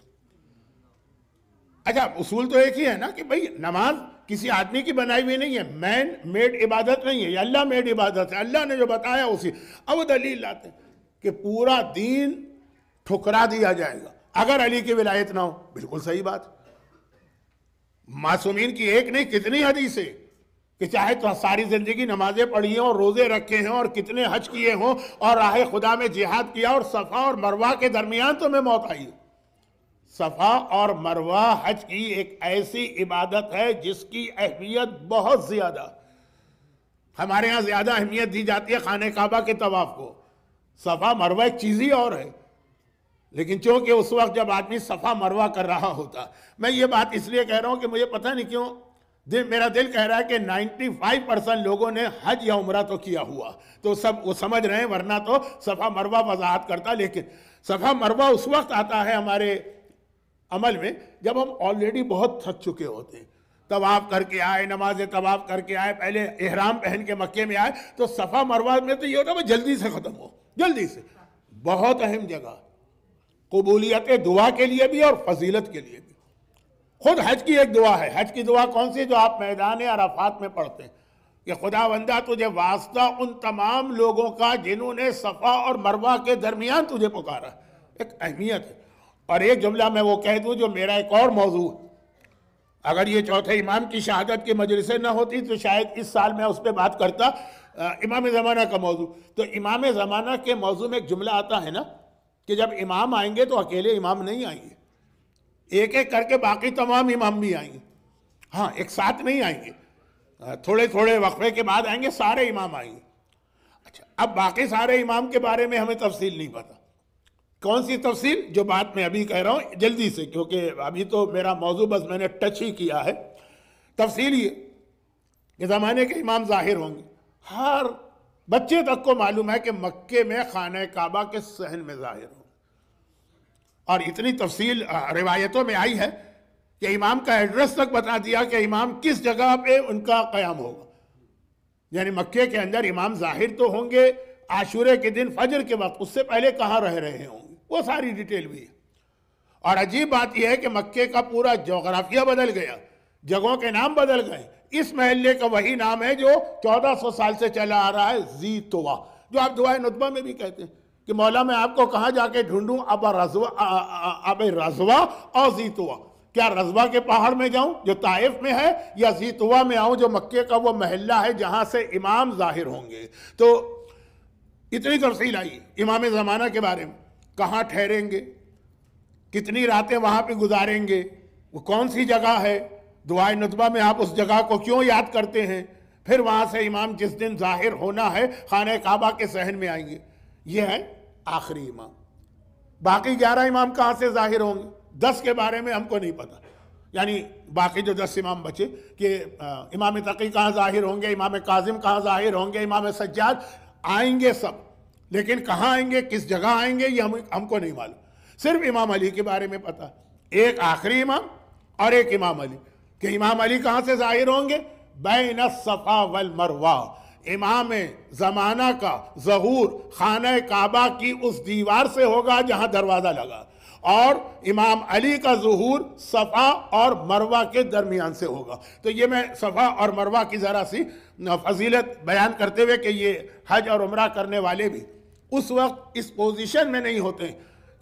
اچھا اصول تو ایک ہی ہے نا کہ بھئی نماز کسی آدمی کی بنائی ہوئی نہیں ہے، مین میڈ عبادت نہیں ہے، یہ اللہ میڈ عبادت ہے، اللہ نے جو بتایا اسی۔ اب وہ دلیل لاتے ہیں کہ پورا دین ٹھکرا دیا جائے گا اگر علی کی ولایت نہ ہو، بالکل صحیح بات۔ معصومین کی ایک نہیں کتنی حدیث ہے کہ چاہے تو ساری زندگی نمازیں پڑھی ہیں اور روزے رکھے ہیں اور کتنے حج کیے ہوں اور راہ خدا میں جہاد کیا اور صفا اور مروہ کے درمیان تمہیں موت آئی۔ صفا اور مروہ حج کی ایک ایسی عبادت ہے جس کی اہمیت بہت زیادہ، ہمارے ہاں زیادہ اہمیت دی جاتی ہے خانہ کعبہ کے طواف کو، صفا مروہ ایک چیز ہی اور ہے، لیکن چونکہ اس وقت جب آدمی صفا مروہ کر رہا ہوتا، میں یہ بات اس لیے کہہ رہا ہوں کہ مجھے پتہ نہیں کیوں میرا دل کہہ رہا ہے کہ 95% لوگوں نے حج یا عمرہ تو کیا ہوا، تو سب وہ سمجھ رہے ہیں، ورنہ تو صفا مروہ وضاحت کرتا. لیکن صفا مروہ اس وقت آتا ہے ہمارے عمل میں جب ہم آلریڈی بہت تھک چکے ہوتے ہیں. طواف کر کے آئے، نماز طواف کر کے آئے، پہلے احرام پہن کے مکے میں آئے، تو صفا مروہ میں تو یہ ہوتا ہے جلدی سے ختم ہو، جلدی سے. بہت اہم جگہ، قبولیت دعا کے لیے بھی اور فضیلت کے لیے بھی. خود حج کی ایک دعا ہے. حج کی دعا کون سی؟ جو آپ میدان عرفات میں پڑھتے ہیں کہ خدا بندہ تجھے واسطہ ان تمام لوگوں کا جنہوں نے صفا اور مروہ کے درمیان تجھے پکارا. ایک اہمیت ہے. اور ایک جملہ میں وہ کہہ دوں جو میرا ایک اور موضوع ہے. اگر یہ چوتھے امام کی شہادت کی مجلسیں نہ ہوتی تو شاید اس سال میں اس پہ بات کرتا. امام زمانہ کا موضوع. تو امام زمانہ کے موضوع میں ایک جملہ آتا ہے نا کہ جب امام آئیں گے تو اکیلے امام نہیں آئیں گے، ایک ایک کر کے باقی تمام امام بھی آئیں گے. ہاں، ایک ساتھ نہیں آئیں گے، تھوڑے تھوڑے وقفے کے بعد آئیں گے، سارے امام آئیں گے. اچھا، اب باقی سارے امام کے بارے میں ہمیں تفصیل نہیں پتا. کون سی تفصیل؟ جو بات میں ابھی کہہ رہا ہوں جلدی سے، کیونکہ ابھی تو میرا موضوع بس میں نے ٹچ ہی کیا ہے. تفصیل یہ کہ زمانے کے امام ظاہر ہوں گے. ہر بچے تک کو معلوم ہے کہ مکے میں خانہ کعبہ کے صحن میں ظاہر ہوں. اور اتنی تفصیل روایتوں میں آئی ہے کہ امام کا ایڈریس تک بتا دیا کہ امام کس جگہ پہ ان کا قیام ہوگا. یعنی مکے کے اندر امام ظاہر تو ہوں گے عاشورے کے دن فجر کے وقت، اس سے پہلے کہاں رہ رہے ہوں گے، وہ ساری ڈیٹیل بھی ہے. اور عجیب بات یہ ہے کہ مکے کا پورا جغرافیہ بدل گیا، جگہوں کے نام بدل گئے. اس محلے کا وہی نام ہے جو 1400 سال سے چلا آ رہا ہے، ذی طویٰ، جو آپ دعائے ندبہ میں بھی کہتے ہیں کہ مولا میں آپ کو کہاں جا کے ڈھونڈوں، اب رضوہ اور ذی طویٰ. کیا رضوہ کے پہاڑ میں جاؤں جو طائف میں ہے، یا ذی طویٰ میں آؤں جو مکے کا وہ محلہ ہے جہاں سے امام ظاہر ہوں گے. تو اتنی تفصیل آئی امام زمانہ کے بارے میں. کہاں ٹھہریں گے، کتنی راتیں وہاں پہ گزاریں گے، وہ کون سی جگہ ہے، دعائے ندبہ میں آپ اس جگہ کو کیوں یاد کرتے ہیں. پھر وہاں سے امام جس دن ظاہر ہونا ہے خانہ کعبہ کے صحن میں آئیں گے. یہ ہے آخری امام. باقی 11 امام کہاں سے ظاہر ہوں گے؟ 10 کے بارے میں ہم کو نہیں پتا. یعنی باقی جو 10 امام بچے کہ امام تقی کہاں ظاہر ہوں گے، امام کاظم کہاں ظاہر ہوں گے، امام سجاد آئیں گے سب، لیکن کہاں آئیں گے، کس جگہ آئیں گے، یہ ہم کو نہیں معلوم. صرف امام علی کے بارے میں پتا، ایک آخری امام اور ایک امام علی. کہ امام علی کہاں سے ظاہر ہوں گے؟ بین الصفا والمروہ. امام زمانہ کا ظہور خانہ کعبہ کی اس دیوار سے ہوگا جہاں دروازہ لگا، اور امام علی کا ظہور صفا اور مروہ کے درمیان سے ہوگا. تو یہ میں صفا اور مروہ کی ذرا سی فضیلت بیان کرتے ہوئے کہ یہ حج اور عمرہ کرنے والے بھی اس وقت اس پوزیشن میں نہیں ہوتے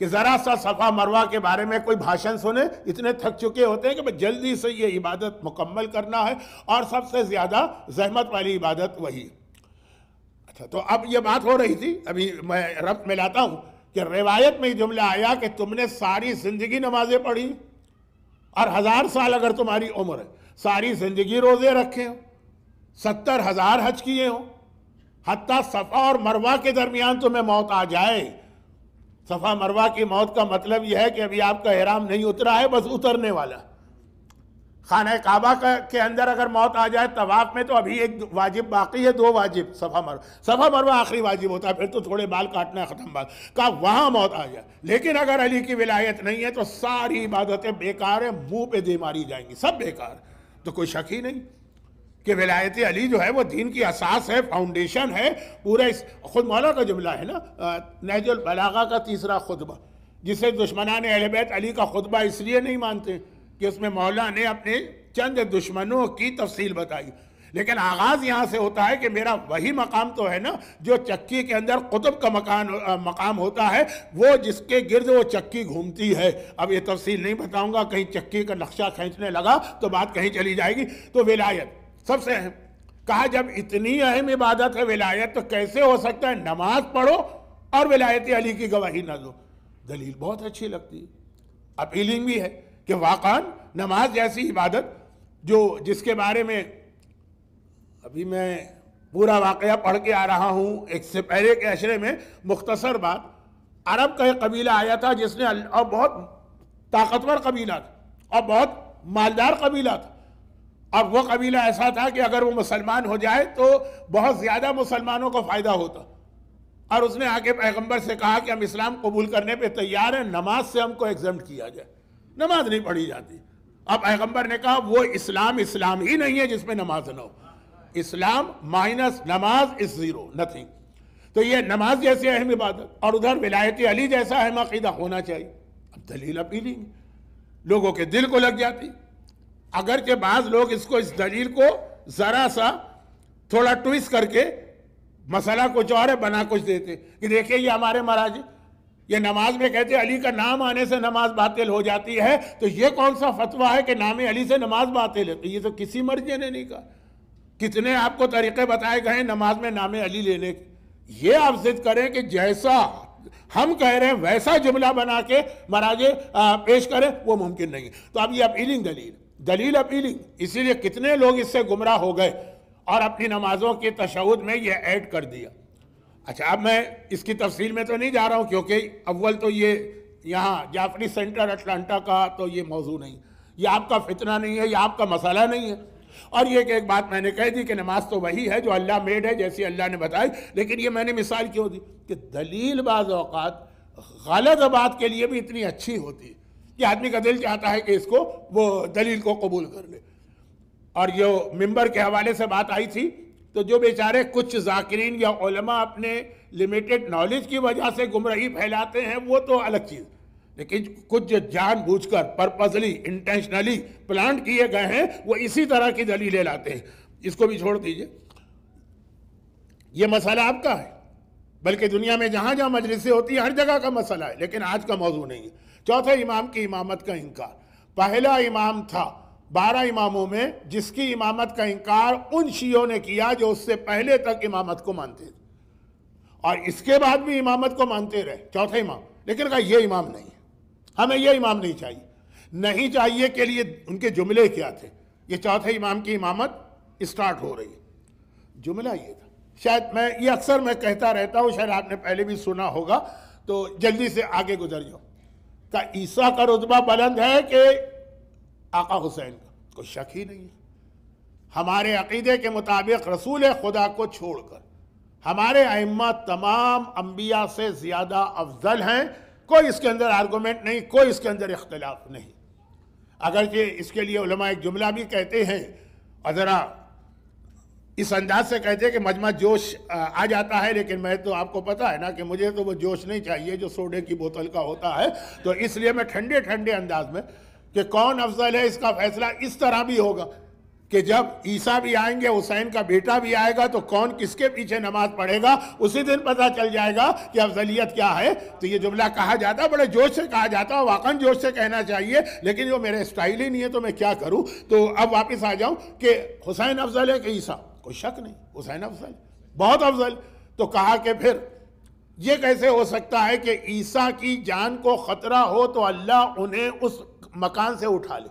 کہ ذرا سا صفا مروہ کے بارے میں کوئی بھاشن سنے. اتنے تھک چکے ہوتے ہیں کہ جلدی سے یہ عبادت مکمل کرنا ہے، اور سب سے زیادہ زحمت والی عبادت وہی. اچھا، تو اب یہ بات ہو رہی تھی، ابھی میں ربط میں لاتا ہوں کہ روایت میں یہ جملہ آیا کہ تم نے ساری زندگی نمازیں پڑھی، اور 1000 سال اگر تمہاری عمر ہے، ساری زندگی روزے رکھے ہوں، 70,000 حج کیے ہوں، حتیٰ صفا اور مروہ کے درمیان تمہیں موت آ جائے. صفا مروہ کی موت کا مطلب یہ ہے کہ ابھی آپ کا احرام نہیں اترا ہے، بس اترنے والا. خانہ کعبہ کے اندر اگر موت آ جائے طواف میں تو ابھی ایک واجب باقی ہے، 2 واجب. صفا مروہ آخری واجب ہوتا ہے، پھر تو تھوڑے بال کاٹنا ہے، ختم بات کا. وہاں موت آ جائے، لیکن اگر علی کی ولایت نہیں ہے تو ساری عبادتیں بیکار ہیں، منہ پہ دے ماری جائیں گی، سب بیکار. تو کوئی شک ہی نہیں کہ ولایت علی جو ہے وہ دین کی اساس ہے، فاؤنڈیشن ہے. پورے خود مولا کا جملہ ہے نا نہج البلاغہ کا 3 خطبہ، جسے دشمنان اہل بیت علی کا خطبہ اس لیے نہیں مانتے کہ اس میں مولا نے اپنے چند دشمنوں کی تفصیل بتائی. لیکن آغاز یہاں سے ہوتا ہے کہ میرا وہی مقام تو ہے نا جو چکی کے اندر قطب کا مقام ہوتا ہے، وہ جس کے گرد وہ چکی گھومتی ہے. اب یہ تفصیل نہیں بتاؤں گا، کہیں چکی کا نقشہ کھینچنے لگا تو بات کہیں چلی جائے گی. تو ولایت سب سے اہم. کہا جب اتنی اہم عبادت ہے ولایت تو کیسے ہو سکتا ہے نماز پڑھو اور ولایت علی کی گواہی نہ دو؟ دلیل بہت اچھی لگتی ہے، اپیلنگ بھی ہے کہ واقعاً نماز جیسی عبادت جس کے بارے میں ابھی میں پورا واقعہ پڑھ کے آ رہا ہوں. ایک سے پہلے کے عشرے میں مختصر بات، عرب کا ایک قبیلہ آیا تھا جس نے، اور بہت طاقتور قبیلہ تھا اور بہت مالدار قبیلہ تھا، اور وہ قبیلہ ایسا تھا کہ اگر وہ مسلمان ہو جائے تو بہت زیادہ مسلمانوں کو فائدہ ہوتا، اور اس نے آ کے پیغمبر سے کہا کہ ہم اسلام قبول کرنے پہ تیار ہیں، نماز سے ہم کو ایگزمپٹ کیا جائے، نماز نہیں پڑھی جاتی۔ اب پیغمبر نے کہا وہ اسلام ہی نہیں ہے جس میں نماز نہ ہو، اسلام مائنس نماز از زیرو، نتھنگ۔ تو یہ نماز جیسی اہم عبادت، اور ادھر ولایت علی جیسا اہم عقیدہ ہونا چاہیے۔ اب دلیل اپیلنگ لوگوں کے دل کو لگ جاتی، اگرچہ بعض لوگ اس دلیل کو ذرا سا تھوڑا ٹویسٹ کر کے مسئلہ کچھ اور ہے بنا کچھ دیتے کہ دیکھیں یہ ہمارے مراجع یہ نماز میں کہتے ہیں علی کا نام آنے سے نماز باطل ہو جاتی ہے، تو یہ کون سا فتویٰ ہے کہ نام علی سے نماز باطل ہے؟ تو یہ تو کسی مرجع نے نہیں کہا۔ کتنے آپ کو طریقے بتائے گئے ہیں نماز میں نام علی لینے کے، یہ آپ ضد کریں کہ جیسا ہم کہہ رہے ہیں ویسا جملہ بنا کے مراجع پیش کریں، وہ ممکن نہیں ہے۔ تو اب یہ اپیلنگ دلیل اپیلنگ، اسی لیے کتنے لوگ اس سے گمراہ ہو گئے اور اپنی نمازوں کے تشہد میں یہ ایڈ کر دیا۔ اچھا اب میں اس کی تفصیل میں تو نہیں جا رہا ہوں، کیونکہ اول تو یہ یہاں جعفری سینٹر اٹلانٹا کا تو یہ موضوع نہیں، یہ آپ کا فتنہ نہیں ہے، یہ آپ کا مسئلہ نہیں ہے۔ اور یہ کہ ایک بات میں نے کہہ دی کہ نماز تو وہی ہے جو اللہ میڈ ہے، جیسی اللہ نے بتائی، لیکن یہ میں نے مثال کیوں دی کہ دلیل بعض اوقات غلط بات کے لیے بھی اتنی اچھی ہوتی ہے کہ آدمی کا دل چاہتا ہے کہ اس کو وہ دلیل کو قبول کر لے۔ اور جو ممبر کے حوالے سے بات آئی تھی، تو جو بیچارے کچھ ذاکرین یا علماء اپنے لمیٹڈ نالج کی وجہ سے گمراہی پھیلاتے ہیں وہ تو الگ چیز، لیکن کچھ جو جان بوجھ کر پرپزلی انٹینشنلی پلانٹ کیے گئے ہیں وہ اسی طرح کی دلیلیں لاتے ہیں۔ اس کو بھی چھوڑ دیجئے، یہ مسئلہ آپ کا ہے، بلکہ دنیا میں جہاں جہاں مجلسیں ہوتی ہیں ہر جگہ کا مسئلہ ہے، لیکن آج کا موضوع نہیں ہے۔ چوتھے امام کی امامت کا انکار۔ پہلا امام تھا 12 اماموں میں جس کی امامت کا انکار ان شیعوں نے کیا جو اس سے پہلے تک امامت کو مانتے تھے، اور اس کے بعد بھی امامت کو مانتے رہے، چوتھے امام، لیکن کہا یہ امام نہیں ہے، ہمیں یہ امام نہیں چاہیے۔ نہیں چاہیے کے لیے ان کے جملے کیا تھے؟ یہ چوتھے امام کی امامت اسٹارٹ ہو رہی ہے، جملہ یہ تھا۔ شاید یہ اکثر میں کہتا رہتا ہوں، شاید آپ نے پہلے بھی سنا ہوگا، تو جلدی سے آگے گزر جاؤ۔ کہ عیسیٰ کا رتبہ بلند ہے کہ آقا حسین کا؟ کوئی شک ہی نہیں ہے۔ ہمارے عقیدے کے مطابق رسول خدا کو چھوڑ کر ہمارے ائمہ تمام انبیاء سے زیادہ افضل ہیں، کوئی اس کے اندر آرگومنٹ نہیں، کوئی اس کے اندر اختلاف نہیں۔ اگرچہ اس کے لیے علماء ایک جملہ بھی کہتے ہیں، اور ذرا اس انداز سے کہتے ہیں کہ مجمع جوش آ جاتا ہے، لیکن میں تو آپ کو پتا ہے نا کہ مجھے تو وہ جوش نہیں چاہیے جو سوڈے کی بوتل کا ہوتا ہے، تو اس لیے میں ٹھنڈے انداز میں کہ کون افضل ہے اس کا فیصلہ اس طرح بھی ہوگا کہ جب عیسیٰ بھی آئیں گے، حسین کا بیٹا بھی آئے گا، تو کون کس کے پیچھے نماز پڑھے گا اسی دن پتہ چل جائے گا کہ افضلیت کیا ہے۔ تو یہ جملہ کہا جاتا ہے، بڑے جوش سے کہا جاتا ہے، واقعاً جوش سے کہنا چاہیے، لیکن جو میرے اسٹائل ہی نہیں ہے تو میں کیا کروں۔ تو اب واپس آ جاؤں کہ حسین افضل ہے کہ عیسیٰ؟ کوئی شک نہیں، حسین افضل، بہت افضل۔ تو کہا کہ پھر یہ کیسے ہو سکتا ہے کہ عیسیٰ کی جان کو خطرہ ہو تو اللہ انہیں اس مکان سے اٹھا لے؟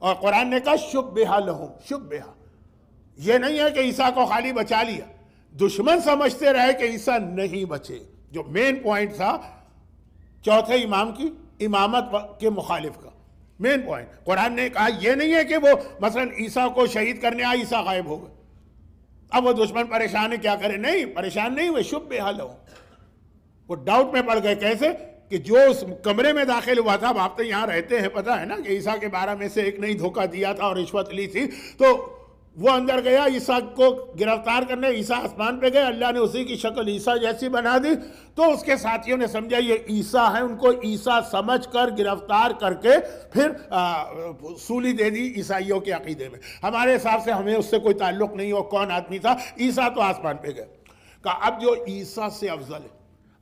اور قرآن نے کہا شبہ لہم، شبہ، یہ نہیں ہے کہ عیسیٰ کو خالی بچا لیا، دشمن سمجھتے رہے کہ عیسیٰ نہیں بچے، جو مین پوائنٹ تھا چوتھے امام کی امامت کے مخالف کا مین پوائنٹ۔ قرآن نے کہا یہ نہیں ہے کہ وہ مثلا عیسیٰ کو شہید کرنے آئے، عیسیٰ غائب ہو گئے، اب وہ دشمن پریشان ہے کیا کرے؟ نہیں، پریشان نہیں ہوئے، شبہ لہم، وہ ڈاؤٹ میں پڑ گئے۔ کیسے کہ جو اس کمرے میں داخل ہوا تھا، آپ تو یہاں رہتے ہیں، پتہ ہے نا کہ عیسیٰ کے 12 میں سے ایک نے دھوکہ دیا تھا اور رشوت لی تھی، تو وہ اندر گیا عیسیٰ کو گرفتار کرنے، عیسیٰ آسمان پہ گئے، اللہ نے اسی کی شکل عیسیٰ جیسی بنا دی، تو اس کے ساتھیوں نے سمجھا یہ عیسیٰ ہے، ان کو عیسیٰ سمجھ کر گرفتار کر کے پھر سولی دے دی عیسائیوں کے عقیدے میں۔ ہمارے حساب سے ہمیں اس سے کوئی تعلق نہیں ہو کون آدمی تھا، عیسیٰ تو آسمان پہ گئے۔ کہا اب جو عیسیٰ سے افضل ہے،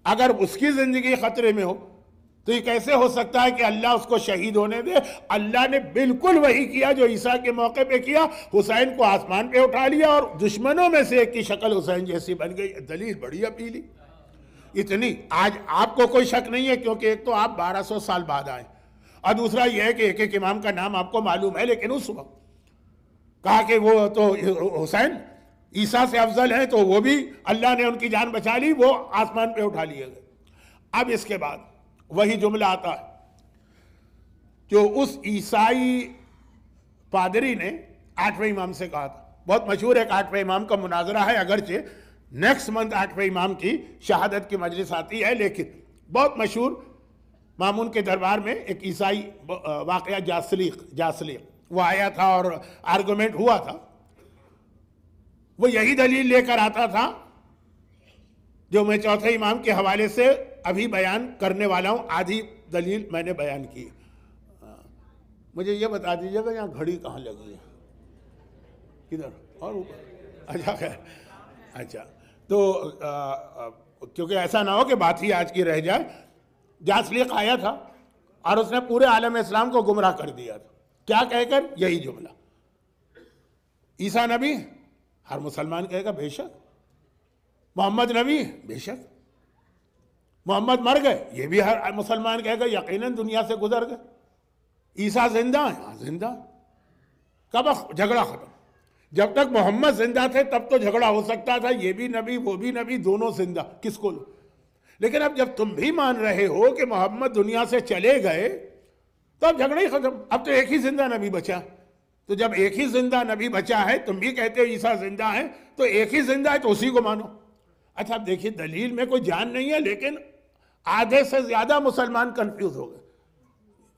اگر اس کی زندگی خطرے میں ہو تو یہ کیسے ہو سکتا ہے کہ اللہ اس کو شہید ہونے دے؟ اللہ نے بالکل وہی کیا جو عیسیٰ کے موقع پہ کیا، حسین کو آسمان پہ اٹھا لیا اور دشمنوں میں سے ایک کی شکل حسین جیسی بن گئی۔ دلیل بڑی اپیلی، اتنی آج آپ کو کوئی شک نہیں ہے، کیونکہ ایک تو آپ 1200 سال بعد آئے، اور دوسرا یہ ہے کہ ایک امام کا نام آپ کو معلوم ہے، لیکن اس وقت کہا کہ وہ تو حسین عیسیٰ سے افضل ہیں، تو وہ بھی اللہ نے ان کی جان بچا لی، وہ آسمان پہ اٹھا لیے گئے۔ اب اس کے بعد وہی جملہ آتا ہے جو اس عیسائی پادری نے آٹھویں امام سے کہا تھا. بہت مشہور ایک آٹھویں امام کا مناظرہ ہے، اگرچہ نیکسٹ منتھ آٹھویں امام کی شہادت کی مجلس آتی ہے، لیکن بہت مشہور مامون کے دربار میں ایک عیسائی واقعہ جاسلیق وہ آیا تھا اور آرگومنٹ ہوا تھا. وہ یہی دلیل لے کر آتا تھا جو میں چوتھے امام کے حوالے سے ابھی بیان کرنے والا ہوں. آدھی دلیل میں نے بیان کی. مجھے یہ بتا دیجیے گا یہاں گھڑی کہاں لگی ہے؟ کدھر؟ اور اوپر؟ اچھا خیر. اچھا تو کیونکہ ایسا نہ ہو کہ بات ہی آج کی رہ جائے. جاسلیق آیا تھا اور اس نے پورے عالم اسلام کو گمراہ کر دیا تھا. کیا کہہ کر؟ یہی جملہ، عیسیٰ نبی؟ ہر مسلمان کہے گا بے شک. محمد نبی؟ بے شک. محمد مر گئے؟ یہ بھی ہر مسلمان کہے گا یقیناً دنیا سے گزر گئے. عیسیٰ زندہ ہیں؟ ہاں زندہ. کب جھگڑا ختم؟ جب تک محمد زندہ تھے تب تو جھگڑا ہو سکتا تھا، یہ بھی نبی وہ بھی نبی، دونوں زندہ، کس کو لو. لیکن اب جب تم بھی مان رہے ہو کہ محمد دنیا سے چلے گئے تو اب جھگڑا ہی ختم. اب تو ایک ہی زندہ نبی بچا. تو جب ایک ہی زندہ نبی بچا ہے، تم بھی کہتے ہو عیسیٰ زندہ ہے، تو ایک ہی زندہ ہے تو اسی کو مانو. اچھا اب دیکھیے دلیل میں کوئی جان نہیں ہے، لیکن آدھے سے زیادہ مسلمان کنفیوز ہو گئے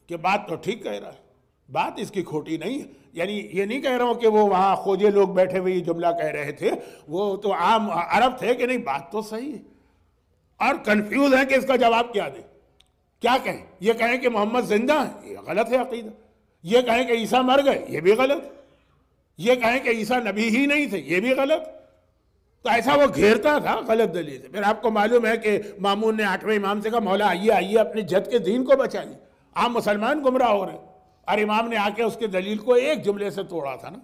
کہ بات تو ٹھیک کہہ رہا ہے، بات اس کی کھوٹی نہیں ہے. یعنی یہ نہیں کہہ رہا ہوں کہ وہ وہاں خوجے لوگ بیٹھے ہوئے یہ جملہ کہہ رہے تھے، وہ تو عام عرب تھے کہ نہیں بات تو صحیح ہے. اور کنفیوز ہیں کہ اس کا جواب کیا دیں. کیا کہیں؟ یہ کہیں کہ محمد زندہ ہے، یہ غلط ہے عقیدہ. یہ کہیں کہ عیسیٰ مر گئے، یہ بھی غلط. یہ کہیں کہ عیسیٰ نبی ہی نہیں تھے، یہ بھی غلط. تو ایسا وہ گھیرتا تھا غلط دلیل سے. پھر آپ کو معلوم ہے کہ مامون نے آٹھویں امام سے کہا مولا آئیے اپنی جد کے دین کو بچائیے، عام مسلمان گمراہ ہو رہے ہیں. اور امام نے آ کے اس کے دلیل کو ایک جملے سے توڑا تھا نا.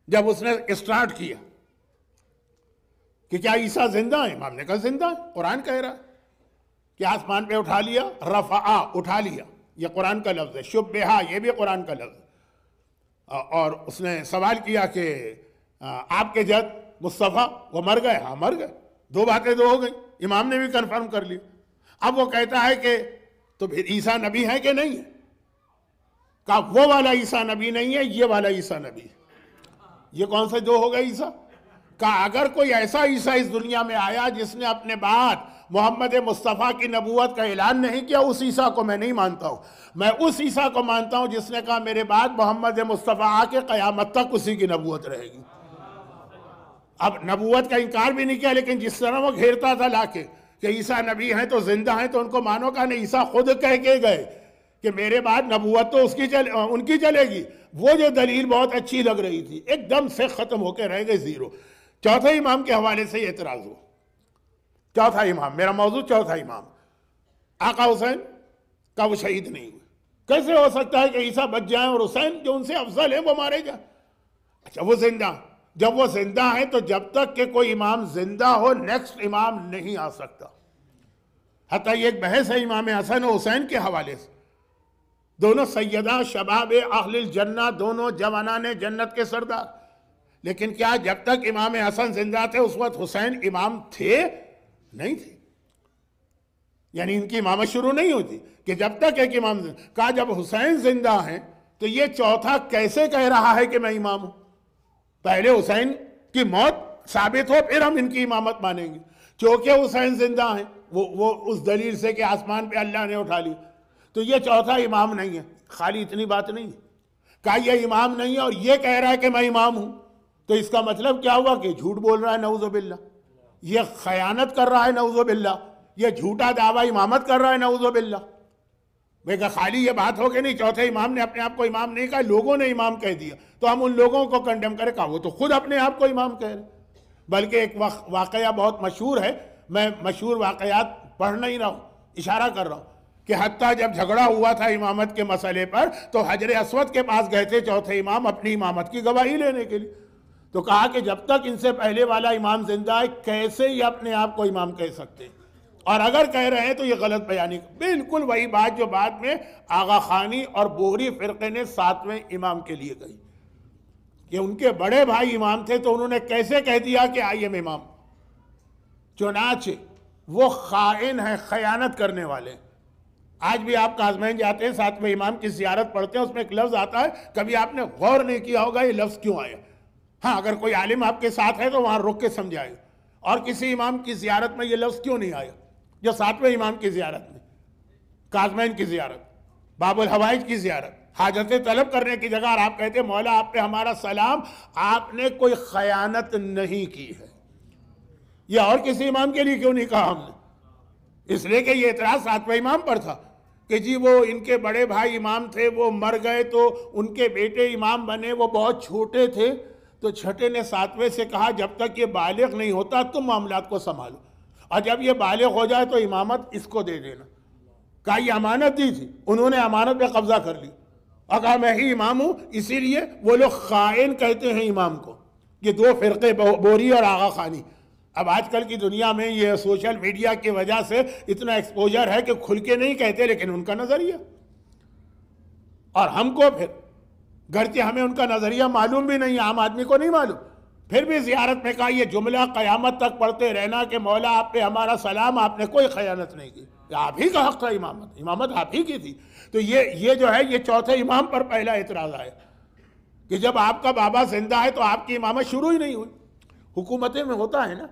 جب اس نے اسٹارٹ کیا کہ کیا عیسیٰ زندہ ہیں، امام نے کہا زندہ ہے، قرآن کہہ رہا ہے کہ آسمان پہ اٹھا لیا، رفعا اٹھا لیا، یہ قرآن کا لفظ ہے. شبہا یہ بھی قرآن کا لفظ ہے. اور اس نے سوال کیا کہ آپ کے جد مصطفیٰ وہ مر گئے؟ ہاں مر گئے. دو باتیں دو ہو گئی، امام نے بھی کنفرم کر لی. اب وہ کہتا ہے کہ تو پھر عیسیٰ نبی ہے کہ نہیں ہے؟ کہا وہ والا عیسیٰ نبی نہیں ہے، یہ والا عیسیٰ نبی ہے. یہ کون سے دو ہو گئے عیسیٰ؟ کہا اگر کوئی ایسا عیسیٰ اس دنیا میں آیا جس نے اپنے بعد محمد مصطفیٰ کی نبوت کا اعلان نہیں کیا، اس عیسیٰ کو میں نہیں مانتا ہوں. میں اس عیسیٰ کو مانتا ہوں جس نے کہا میرے بعد محمد مصطفیٰ آ کے قیامت تک اسی کی نبوت رہے گی. اب نبوت کا انکار بھی نہیں کیا، لیکن جس طرح وہ گھیرتا تھا لا کے کہ عیسیٰ نبی ہیں تو زندہ ہیں تو ان کو مانو. کہا نہیں، عیسیٰ خود کہہ کے گئے کہ میرے بعد نبوت تو ان کی چلے گی. وہ جو دلیل بہت اچھی لگ رہی تھی ایک دم سے ختم ہو کے رہ گئے زیرو. چوتھے امام کے حوالے سے یہ اعتراض ہو. چوتھا امام، میرا موضوع چوتھا امام، آقا حسین کا وہ شہید نہیں ہوئے. کیسے ہو سکتا ہے کہ عیسیٰ بچ جائیں اور حسین جو ان سے افضل ہیں وہ مارے جائیں؟ اچھا وہ زندہ، جب وہ زندہ ہیں تو جب تک کہ کوئی امام زندہ ہو نیکسٹ امام نہیں آ سکتا. حتیٰ یہ ایک بحث ہے امام حسن و حسین کے حوالے سے. دونوں سیدہ شباب اہل الجنہ، دونوں جوانان جنت کے سردار. لیکن کیا جب تک امام حسن زندہ تھے اس وقت حسین امام تھے؟ نہیں تھے. یعنی ان کی امامت شروع نہیں ہوتی کہ جب تک ایک امام زندہ. کہا جب حسین زندہ ہیں تو یہ چوتھا کیسے کہہ رہا ہے کہ میں امام ہوں؟ پہلے حسین کی موت ثابت ہو پھر ہم ان کی امامت مانیں گے. چونکہ حسین زندہ ہیں وہ اس دلیل سے کہ آسمان پہ اللہ نے اٹھا لی، تو یہ چوتھا امام نہیں ہے. خالی اتنی بات نہیں ہے، کہا یہ امام نہیں ہے اور یہ کہہ رہا ہے کہ میں امام ہوں، تو اس کا مطلب کیا ہوا کہ جھوٹ بول رہا ہے نعوذ باللہ، یہ خیانت کر رہا ہے نعوذ باللہ، یہ جھوٹا دعویٰ امامت کر رہا ہے نعوذ باللہ. میں کہا خالی یہ بات ہو کہ نہیں چوتھے امام نے اپنے آپ کو امام نہیں کہا، لوگوں نے امام کہہ دیا تو ہم ان لوگوں کو کنڈیم کرے. کہا وہ تو خود اپنے آپ کو امام کہہ رہے. بلکہ ایک واقعہ بہت مشہور ہے، میں مشہور واقعات پڑھ نہیں رہا ہوں، اشارہ کر رہا ہوں کہ حتیٰ جب جھگڑا ہوا تھا امامت کے مسئلے پر تو حجر اسود کے پاس گئے تھے چوتھے امام اپنی امامت کی گواہی لینے کے لیے. تو کہا کہ جب تک ان سے پہلے والا امام زندہ ہے کیسے یہ اپنے آپ کو امام کہہ سکتے ہیں، اور اگر کہہ رہے ہیں تو یہ غلط بیانی. بالکل وہی بات جو بعد میں آغا خانی اور بوہری فرقے نے ساتویں امام کے لیے کہی کہ ان کے بڑے بھائی امام تھے تو انہوں نے کیسے کہہ دیا کہ آئی ایم امام. چنانچہ وہ خائن ہیں، خیانت کرنے والے. آج بھی آپ کاظمین جاتے ہیں، ساتویں امام کی زیارت پڑھتے ہیں، اس میں ایک لفظ آتا ہے، کبھی آپ نے غور نہیں کیا ہوگا یہ لفظ کیوں آیا. ہاں اگر کوئی عالم آپ کے ساتھ ہے تو وہاں رک کے سمجھائے. اور کسی امام کی زیارت میں یہ لفظ کیوں نہیں آیا جو ساتویں امام کی زیارت میں؟ کاظمین کی زیارت، باب الحوائج کی زیارت، حاجتیں طلب کرنے کی جگہ، اور آپ کہتے ہیں مولا آپ پہ ہمارا سلام، آپ نے کوئی خیانت نہیں کی ہے. یہ اور کسی امام کے لیے کیوں نہیں کہا ہم نے؟ اس لیے کہ یہ اعتراض ساتویں امام پر تھا کہ جی وہ ان کے بڑے بھائی امام تھے، وہ مر گئے تو ان کے بیٹے امام بنے، وہ بہت چھوٹے تھے، تو چھٹے نے ساتویں سے کہا جب تک یہ بالغ نہیں ہوتا تم معاملات کو سنبھالو، اور جب یہ بالغ ہو جائے تو امامت اس کو دے دینا. کہا یہ امانت دی تھی، انہوں نے امانت پہ قبضہ کر لی، اور کہا میں ہی امام ہوں. اسی لیے وہ لوگ خائن کہتے ہیں امام کو. یہ دو فرقے، بوری اور آغا خانی. اب آج کل کی دنیا میں یہ سوشل میڈیا کی وجہ سے اتنا ایکسپوجر ہے کہ کھل کے نہیں کہتے، لیکن ان کا نظریہ، اور ہم کو پھر گرچہ ہمیں ان کا نظریہ معلوم بھی نہیں، عام آدمی کو نہیں معلوم، پھر بھی زیارت میں کہا یہ جملہ قیامت تک پڑھتے رہنا کہ مولا آپ پہ ہمارا سلام، آپ نے کوئی خیانت نہیں کی. آپ ہی کا حق تھا، امامت آپ ہی کی تھی. تو یہ جو ہے یہ چوتھے امام پر پہلا اعتراض آیا کہ جب آپ کا بابا زندہ ہے تو آپ کی امامت شروع ہی نہیں ہوئی. حکومتیں میں ہوتا ہے نا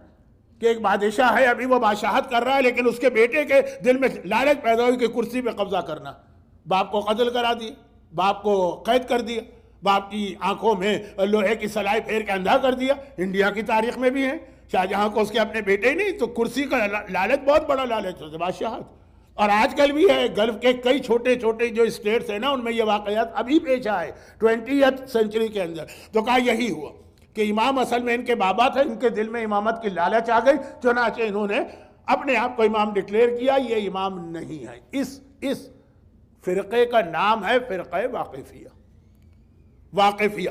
کہ ایک بادشاہ ہے، ابھی وہ بادشاہت کر رہا ہے، لیکن اس کے بیٹے کے دل میں لالچ پیدا ہوئی کہ کرسی پہ قبضہ کرنا. باپ کو قتل کرا دیا، باپ کو قید کر دیا، باپ کی آنکھوں میں لوہے کی سلائی پھیر کے اندھا کر دیا. انڈیا کی تاریخ میں بھی ہے، شاہجہاں کو اس کے اپنے بیٹے ہی نہیں، تو کرسی کا لالچ بہت بڑا لالچ ہوتا ہے، بادشاہت. اور آج کل بھی ہے، گلف کے کئی چھوٹے چھوٹے جو اسٹیٹس ہیں نا ان میں یہ واقعات ابھی پیش آئے 20th سینچری کے اندر. تو کہا یہی ہوا کہ امام اصل میں ان کے بابا تھے، ان کے دل میں امامت کی لالچ آ گئی، چنانچہ انہوں نے اپنے آپ کو امام ڈکلیئر کیا. یہ امام نہیں ہے. اس فرقے کا نام ہے فرقہ واقفیہ. واقفیہ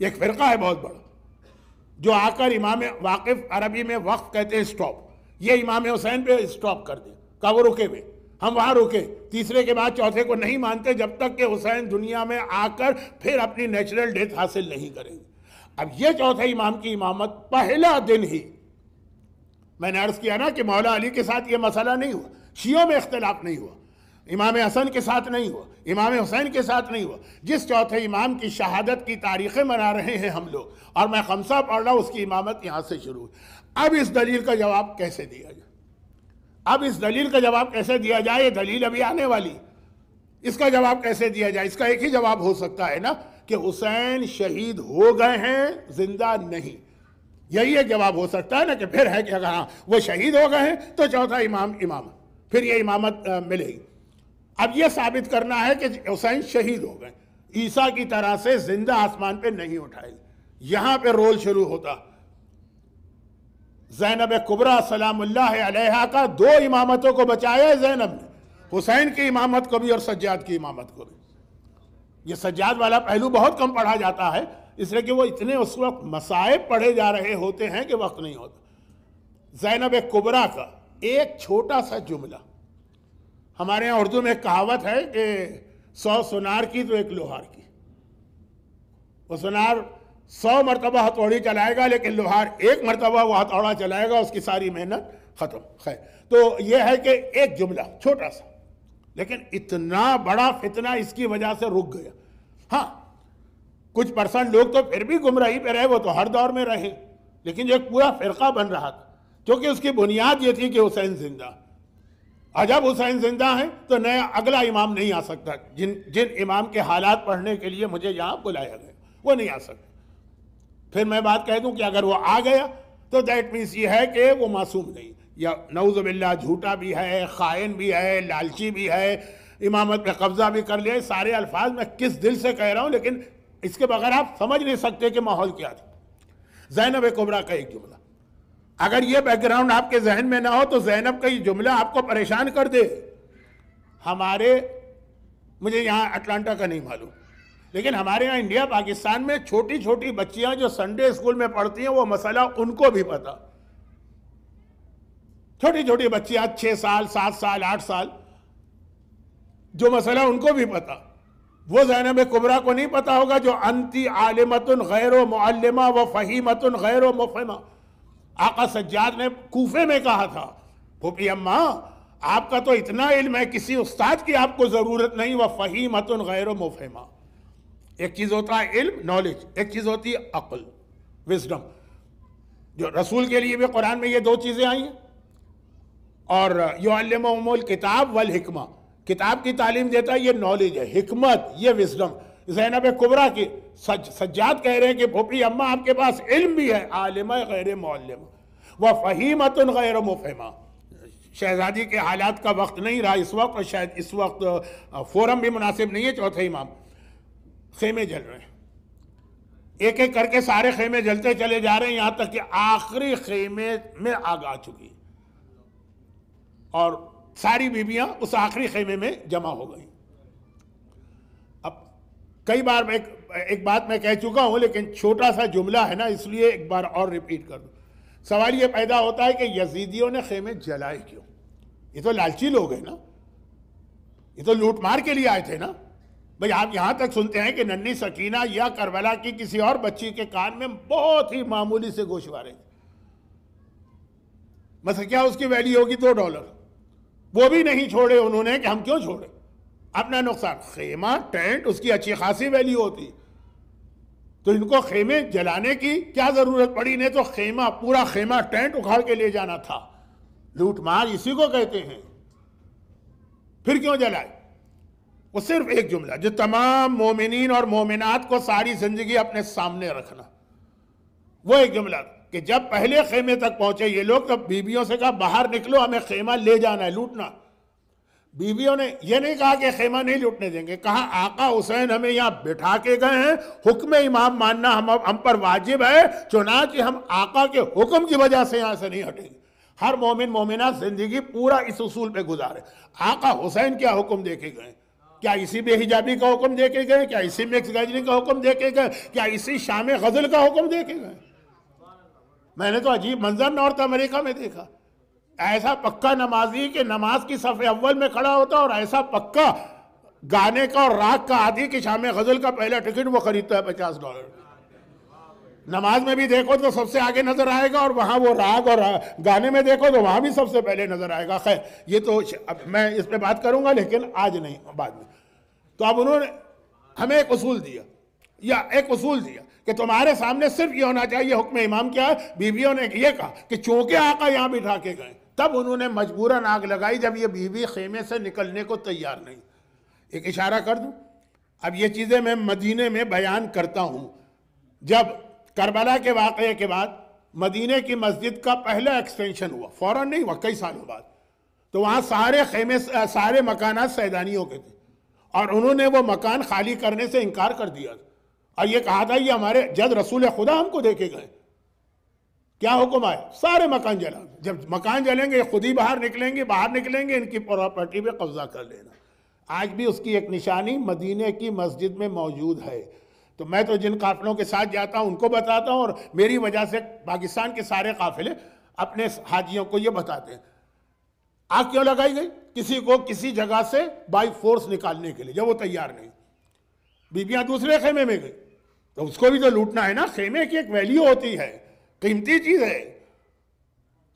ایک فرقہ ہے بہت بڑا، جو آ کر امام واقف، عربی میں وقف کہتے ہیں اسٹاپ، یہ امام حسین پہ اسٹاپ کر دیں. کہا وہ رکے ہوئے، ہم وہاں رکے، تیسرے کے بعد چوتھے کو نہیں مانتے جب تک کہ حسین دنیا میں آ کر پھر اپنی نیچرل ڈیتھ حاصل نہیں کریں گے. اب یہ چوتھے امام کی امامت پہلا دن ہی، میں نے عرض کیا نا کہ مولا علی کے ساتھ یہ مسئلہ نہیں ہوا، شیعوں میں اختلاف نہیں ہوا، امام حسن کے ساتھ نہیں ہوا، امام حسین کے ساتھ نہیں ہوا. جس چوتھے امام کی شہادت کی تاریخیں منا رہے ہیں ہم لوگ، اور میں خمسہ پڑھ رہا ہوں، اس کی امامت یہاں سے شروع ہوئی. اب اس دلیل کا جواب کیسے دیا جائے؟ یہ دلیل ابھی آنے والی. اس کا جواب کیسے دیا جائے؟ اس کا ایک ہی جواب ہو سکتا ہے نا کہ حسین شہید ہو گئے ہیں، زندہ نہیں. یہی ایک جواب ہو سکتا ہے نا، کہ پھر ہے کہ اگر ہاں وہ شہید ہو گئے ہیں تو چوتھا امام پھر یہ امامت ملے گی. اب یہ ثابت کرنا ہے کہ حسین شہید ہو گئے، عیسیٰ کی طرح سے زندہ آسمان پہ نہیں اٹھائے. یہاں پہ رول شروع ہوتا. زینب کبریٰ سلام اللہ علیہا کا 2 امامتوں کو بچایا ہے زینب نے، حسین کی امامت کو بھی اور سجاد کی امامت کو بھی. یہ سجاد والا پہلو بہت کم پڑھا جاتا ہے، اس لیے کہ وہ اتنے اس وقت مصائب پڑھے جا رہے ہوتے ہیں کہ وقت نہیں ہوتا. زینب کبریٰ کا ایک چھوٹا سا جملہ، ہمارے یہاں اردو میں ایک کہاوت ہے کہ 100 سنار کی تو ایک لوہار کی. وہ سنار 100 مرتبہ ہتھوڑی چلائے گا، لیکن لوہار 1 مرتبہ وہ ہتھوڑا چلائے گا، اس کی ساری محنت ختم. خیر، تو یہ ہے کہ ایک جملہ چھوٹا سا، لیکن اتنا بڑا فتنہ اس کی وجہ سے رک گیا. ہاں کچھ پرسنٹ لوگ تو پھر بھی گمراہی پہ رہے، وہ تو ہر دور میں رہے، لیکن جو ایک پورا فرقہ بن رہا تھا، کیونکہ اس کی بنیاد یہ تھی کہ حسین زندہ. اور جب حسین زندہ ہیں تو نیا اگلا امام نہیں آ سکتا. جن امام کے حالات پڑھنے کے لیے مجھے یہاں بلایا گیا وہ نہیں آ سکتا. پھر میں بات کہہ دوں کہ اگر وہ آ گیا تو دیٹ مینس یہ ہے کہ وہ معصوم نہیں، یا نعوذ باللہ جھوٹا بھی ہے، خائن بھی ہے، لالچی بھی ہے، امامت پہ قبضہ بھی کر لے. سارے الفاظ میں کس دل سے کہہ رہا ہوں، لیکن اس کے بغیر آپ سمجھ نہیں سکتے کہ ماحول کیا تھا. زینب کبریٰ کا ایک جملہ، اگر یہ بیک گراؤنڈ آپ کے ذہن میں نہ ہو تو زینب کا یہ جملہ آپ کو پریشان کر دے. مجھے یہاں اٹلانٹا کا نہیں معلوم، لیکن ہمارے یہاں انڈیا پاکستان میں چھوٹی چھوٹی بچیاں جو سنڈے اسکول میں پڑھتی ہیں، وہ مسئلہ ان کو بھی پتا. چھوٹی چھوٹی بچیاں 6 سال 7 سال 8 سال، جو مسئلہ ان کو بھی پتا. وہ زینب کبریٰ کو نہیں پتا ہوگا جو انتی عالمۃ غیر و معلمہ و فہیمۃ غیر و مفہمہ. آقا سجاد نے کوفے میں کہا تھا، پھوپھی اماں آپ کا تو اتنا علم ہے کسی استاد کی آپ کو ضرورت نہیں. وَفَہِیمَةٌ غَيْرُ مُفْہِمَةٌ. ایک چیز ہوتا ہے علم، نالج، ایک چیز ہوتی ہے عقل، وزڈم. جو رسول کے لیے بھی قرآن میں یہ دو چیزیں آئی ہیں. اور یعلمہم الکتاب والحکمہ، کتاب کی تعلیم دیتا ہے، یہ نالج ہے، حکمت، یہ وزڈم. زینب کبریٰ کی سجاد کہہ رہے ہیں کہ پھوپھی اماں آپ کے پاس علم بھی ہے، عالمہ غیر معلمہ. وَفَہِیمَةٌ غَيْرُ مُفْہِمَةٌ. شہزادی کے حالات کا وقت نہیں رہا اس وقت، اور شاید اس وقت فورم بھی مناسب نہیں ہے. چوتھے امام، خیمے جل رہے ہیں، ایک ایک کر کے سارے خیمے جلتے چلے جا رہے ہیں، یہاں تک کہ آخری خیمے میں آگ آ چکی اور ساری بیویاں اس آخری خیمے میں جمع ہو گئیں. اب کئی بار ایک بات میں کہہ چکا ہوں، لیکن چھوٹا سا جملہ ہے نا، اس لیے ایک بار اور ریپیٹ کر دوں. سوال یہ پیدا ہوتا ہے کہ یزیدیوں نے خیمے جلائے کیوں؟ یہ تو لالچی لوگ ہیں نا، یہ تو لوٹ مار کے لیے آئے تھے نا. بھئی آپ یہاں تک سنتے ہیں کہ ننھی سکینہ یا کربلا کی کسی اور بچی کے کان میں بہت ہی معمولی سے گوشوارے تھے. مثلا کیا اس کی ویلیو ہوگی $2، وہ بھی نہیں چھوڑے انہوں نے کہ ہم کیوں چھوڑے اپنا نقصان. خیمہ ٹینٹ اس کی اچھی خاصی ویلیو ہوتی، تو ان کو خیمے جلانے کی کیا ضرورت پڑی؟ نہیں تو خیمہ، پورا خیمہ ٹینٹ اکھاڑ کے لے جانا تھا. لوٹ مار اسی کو کہتے ہیں. پھر کیوں جلائے؟ وہ صرف ایک جملہ جو تمام مومنین اور مومنات کو ساری زندگی اپنے سامنے رکھنا، وہ ایک جملہ کہ جب پہلے خیمے تک پہنچے یہ لوگ، تب بیویوں سے کہا باہر نکلو، ہمیں خیمہ لے جانا ہے، لوٹنا. بیویوں نے یہ نہیں کہا کہ خیمہ نہیں لوٹنے دیں گے، کہا آقا حسین ہمیں یہاں بٹھا کے گئے ہیں، حکم امام ماننا ہم پر واجب ہے، چنانچہ ہم آقا کے حکم کی وجہ سے یہاں سے نہیں ہٹیں گے. ہر مومن مومنہ زندگی پورا اس اصول پہ گزارے. آقا حسین کیا حکم دے کے گئے؟ کیا اسی بے حجابی کا حکم دے کے گئے؟ کیا اسی مکس گیجری کا حکم دے کے گئے؟ کیا اسی شام غزل کا حکم دے کے گئے؟ میں نے تو عجیب منظر نارتھ امریکہ میں دیکھا، ایسا پکا نمازی کہ نماز کی صف اول میں کھڑا ہوتا، اور ایسا پکا گانے کا اور راگ کا عادی کہ شام غزل کا پہلا ٹکٹ وہ خریدتا ہے $50. نماز میں بھی دیکھو تو سب سے آگے نظر آئے گا، اور وہاں وہ راگ اور گانے میں دیکھو تو وہاں بھی سب سے پہلے نظر آئے گا. خیر یہ تو میں اس پہ بات کروں گا، لیکن آج نہیں، بعد میں. تو اب انہوں نے ہمیں ایک اصول دیا کہ تمہارے سامنے صرف یہ ہونا چاہیے. حکم امام کیا ہے؟ بیویوں نے یہ کہا کہ چونکہ آقا یہاں بٹھا کے گئے، تب انہوں نے مجبوراً آگ لگائی جب یہ بیوی خیمے سے نکلنے کو تیار نہیں. ایک اشارہ کر دوں، اب یہ چیزیں میں مدینے میں بیان کرتا ہوں. جب کربلا کے واقعے کے بعد مدینے کی مسجد کا پہلا ایکسٹینشن ہوا، فوراً نہیں ہوا، کئی سالوں بعد، تو وہاں سارے مکانات سیدانیوں کے تھے، اور انہوں نے وہ مکان خالی کرنے سے انکار کر دیا، اور یہ کہا تھا یہ ہمارے جد رسول خدا ہم کو دے کے گئے. کیا حکم آیا؟ سارے مکان جلا. جب مکان جلیں گے خود ہی باہر نکلیں گے ان کی پراپرٹی پہ قبضہ کر لینا. آج بھی اس کی ایک نشانی مدینے کی مسجد میں موجود ہے. تو میں تو جن قافلوں کے ساتھ جاتا ہوں ان کو بتاتا ہوں، اور میری وجہ سے پاکستان کے سارے قافلے اپنے حاجیوں کو یہ بتاتے ہیں. آگ کیوں لگائی گئی؟ کسی کو کسی جگہ سے بائی فورس نکالنے کے لیے، جب وہ تیار نہیں. بیویاں دوسرے خیمے میں گئی تو اس کو بھی تو لوٹنا ہے نا. خیمے کی ایک ویلیو ہوتی ہے، قیمتی چیز ہے.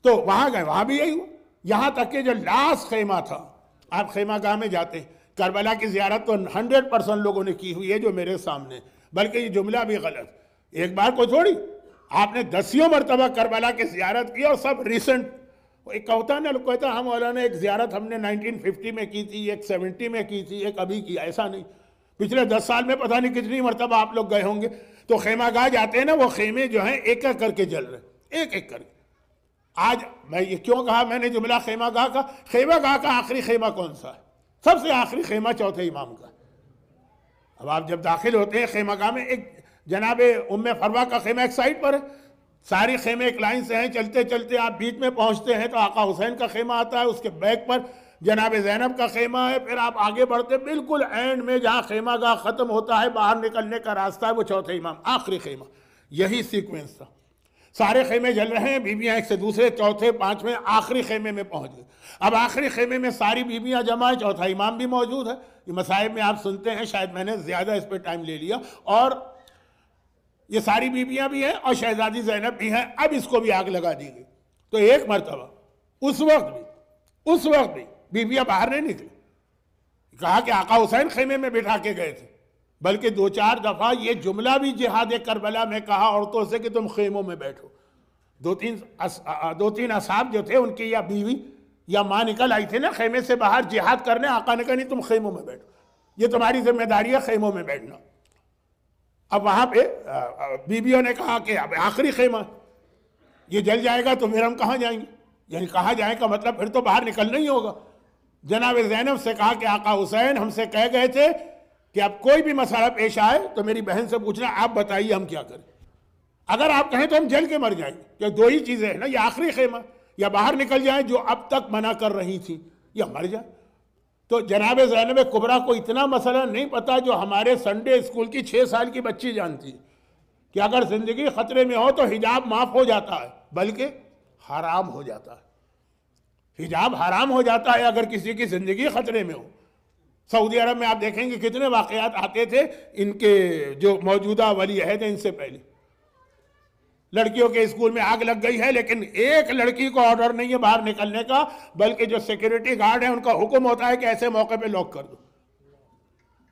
تو وہاں گئے، وہاں بھی یہی ہوا. یہاں تک کہ جو لاسٹ خیمہ تھا، آپ خیمہ گاہ میں جاتے ہیں، کربلا کی زیارت تو 100% لوگوں نے کی ہوئی ہے جو میرے سامنے، بلکہ یہ جملہ بھی غلط. ایک بار کو چھوڑی، آپ نے 10 مرتبہ کربلا کی زیارت کی، اور سب ریسنٹ. ایک ہوتا ہے نا، لوگ کہتا ہے ہم مولانا ایک زیارت ہم نے 1950 میں کی تھی، ایک 70 میں کی تھی، ایک ابھی کی. ایسا نہیں، پچھلے 10 سال میں پتہ نہیں کتنی مرتبہ آپ لوگ گئے ہوں گے. تو خیمہ گاہ جاتے ہیں نا، وہ خیمے جو ہیں ایک ایک کر کے جل رہے، ایک ایک کر کے. آج میں یہ کیوں کہا میں نے جملہ خیمہ گاہ کا؟ خیمہ گاہ کا آخری خیمہ کون سا ہے؟ سب سے آخری خیمہ چوتھے امام کا. اب آپ جب داخل ہوتے ہیں خیمہ گاہ میں، ایک جناب ام فروا کا خیمہ ایک سائٹ پر ہے، ساری خیمے ایک لائن سے ہیں. چلتے چلتے آپ بیچ میں پہنچتے ہیں تو آقا حسین کا خیمہ آتا ہے، اس کے بیک پر جناب زینب کا خیمہ ہے. پھر آپ آگے بڑھتے بالکل اینڈ میں جہاں خیمہ گاہ ختم ہوتا ہے، باہر نکلنے کا راستہ ہے، وہ چوتھے امام، آخری خیمہ. یہی سیکوینس تھا. سارے خیمے جل رہے ہیں، بیویاں ایک سے دوسرے، چوتھے پانچویں آخری خیمے میں پہنچ گئے. اب آخری خیمے میں ساری بیویاں جمع ہیں، چوتھا امام بھی موجود ہے. یہ مصائب میں آپ سنتے ہیں، شاید میں نے زیادہ اس پہ ٹائم لے لیا. اور یہ ساری بیویاں بھی ہیں اور شہزادی زینب بھی ہیں. اب اس کو بھی آگ لگا دی گئی. تو ایک مرتبہ اس وقت بھی بیویاں باہر نہیں نکلی. کہا کہ آقا حسین خیمے میں بٹھا کے گئے تھے، بلکہ 2-4 دفعہ یہ جملہ بھی جہاد کربلا میں کہا عورتوں سے کہ تم خیموں میں بیٹھو. 2-3 اصحاب جو تھے ان کی یا بیوی یا ماں نکل آئی تھی نا خیمے سے باہر جہاد کرنے، آقا نے کہا نہیں تم خیموں میں بیٹھو، یہ تمہاری ذمہ داری ہے خیموں میں بیٹھنا. اب وہاں پہ بیویوں نے کہا کہ اب آخری خیمہ یہ جل جائے گا تو پھر ہم کہاں جائیں گے، یعنی کہاں جائیں کا مطلب پھر تو باہر نکلنا ہی ہوگا. جناب زینب سے کہا کہ آقا حسین ہم سے کہہ گئے تھے کہ اب کوئی بھی مسئلہ پیش آئے تو میری بہن سے پوچھنا، آپ بتائیے ہم کیا کریں. اگر آپ کہیں تو ہم جل کے مر جائیں گے، کہ 2 ہی چیزیں ہیں نا، یہ آخری خیمہ یا باہر نکل جائیں جو اب تک منع کر رہی تھی، یا مر جائیں. تو جناب زینب کبریٰ کو اتنا مسئلہ نہیں پتا جو ہمارے سنڈے اسکول کی 6 سال کی بچی جانتی ہے کہ اگر زندگی خطرے میں ہو تو حجاب معاف ہو جاتا ہے، بلکہ حرام ہو جاتا ہے. حجاب حرام ہو جاتا ہے اگر کسی کی زندگی خطرے میں ہو. سعودی عرب میں آپ دیکھیں گے کتنے واقعات آتے تھے ان کے جو موجودہ ولی عہد ہیں ان سے پہلے. لڑکیوں کے اسکول میں آگ لگ گئی ہے لیکن ایک لڑکی کو آرڈر نہیں ہے باہر نکلنے کا، بلکہ جو سیکیورٹی گارڈ ہیں ان کا حکم ہوتا ہے کہ ایسے موقع پہ لاک کر دو.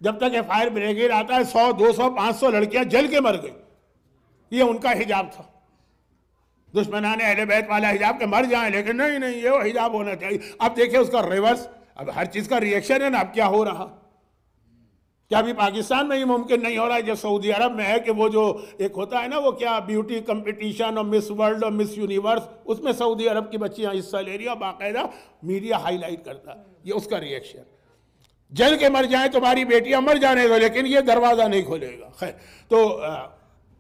جب تک یہ فائر بریگیڈ آتا ہے 100 200 500 لڑکیاں جل کے مر گئی. یہ ان کا حجاب تھا. دشمنان اہل بیت والا حجاب کہ مر جائیں، لیکن نہیں یہ وہ حجاب ہونا چاہیے. اب دیکھیں اس کا ریورس، اب ہر چیز کا ریئیکشن ہے نا. اب کیا ہو رہا، کیا ابھی پاکستان میں یہ ممکن نہیں ہو رہا ہے جو سعودی عرب میں ہے کہ وہ جو ایک ہوتا ہے نا وہ کیا بیوٹی کمپٹیشن اور مس ورلڈ اور مس یونیورس، اس میں سعودی عرب کی بچیاں حصہ لے رہی ہیں، باقاعدہ میڈیا ہائی لائٹ کرتا ہے. یہ اس کا ریئیکشن. جل کے مر جائیں تمہاری بیٹیاں مر جانے دو لیکن یہ دروازہ نہیں کھولے گا. خیر، تو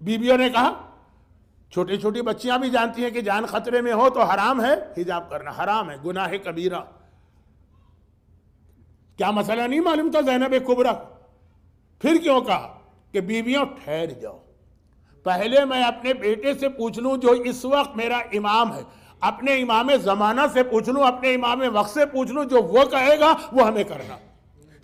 بیویوں نے کہا چھوٹی چھوٹی بچیاں بھی جانتی ہیں کہ جان خطرے میں ہو تو حرام ہے حجاب کرنا، حرام ہے، گناہ کبیرہ. کیا مسئلہ نہیں معلوم تھا زینب کبریٰ کو. پھر کیوں کہا کہ بیویوں ٹھہر جاؤ، پہلے میں اپنے بیٹے سے پوچھ لوں جو اس وقت میرا امام ہے، اپنے امام زمانہ سے پوچھ لوں، اپنے امام وقت سے پوچھ لوں، جو وہ کہے گا وہ ہمیں کرنا.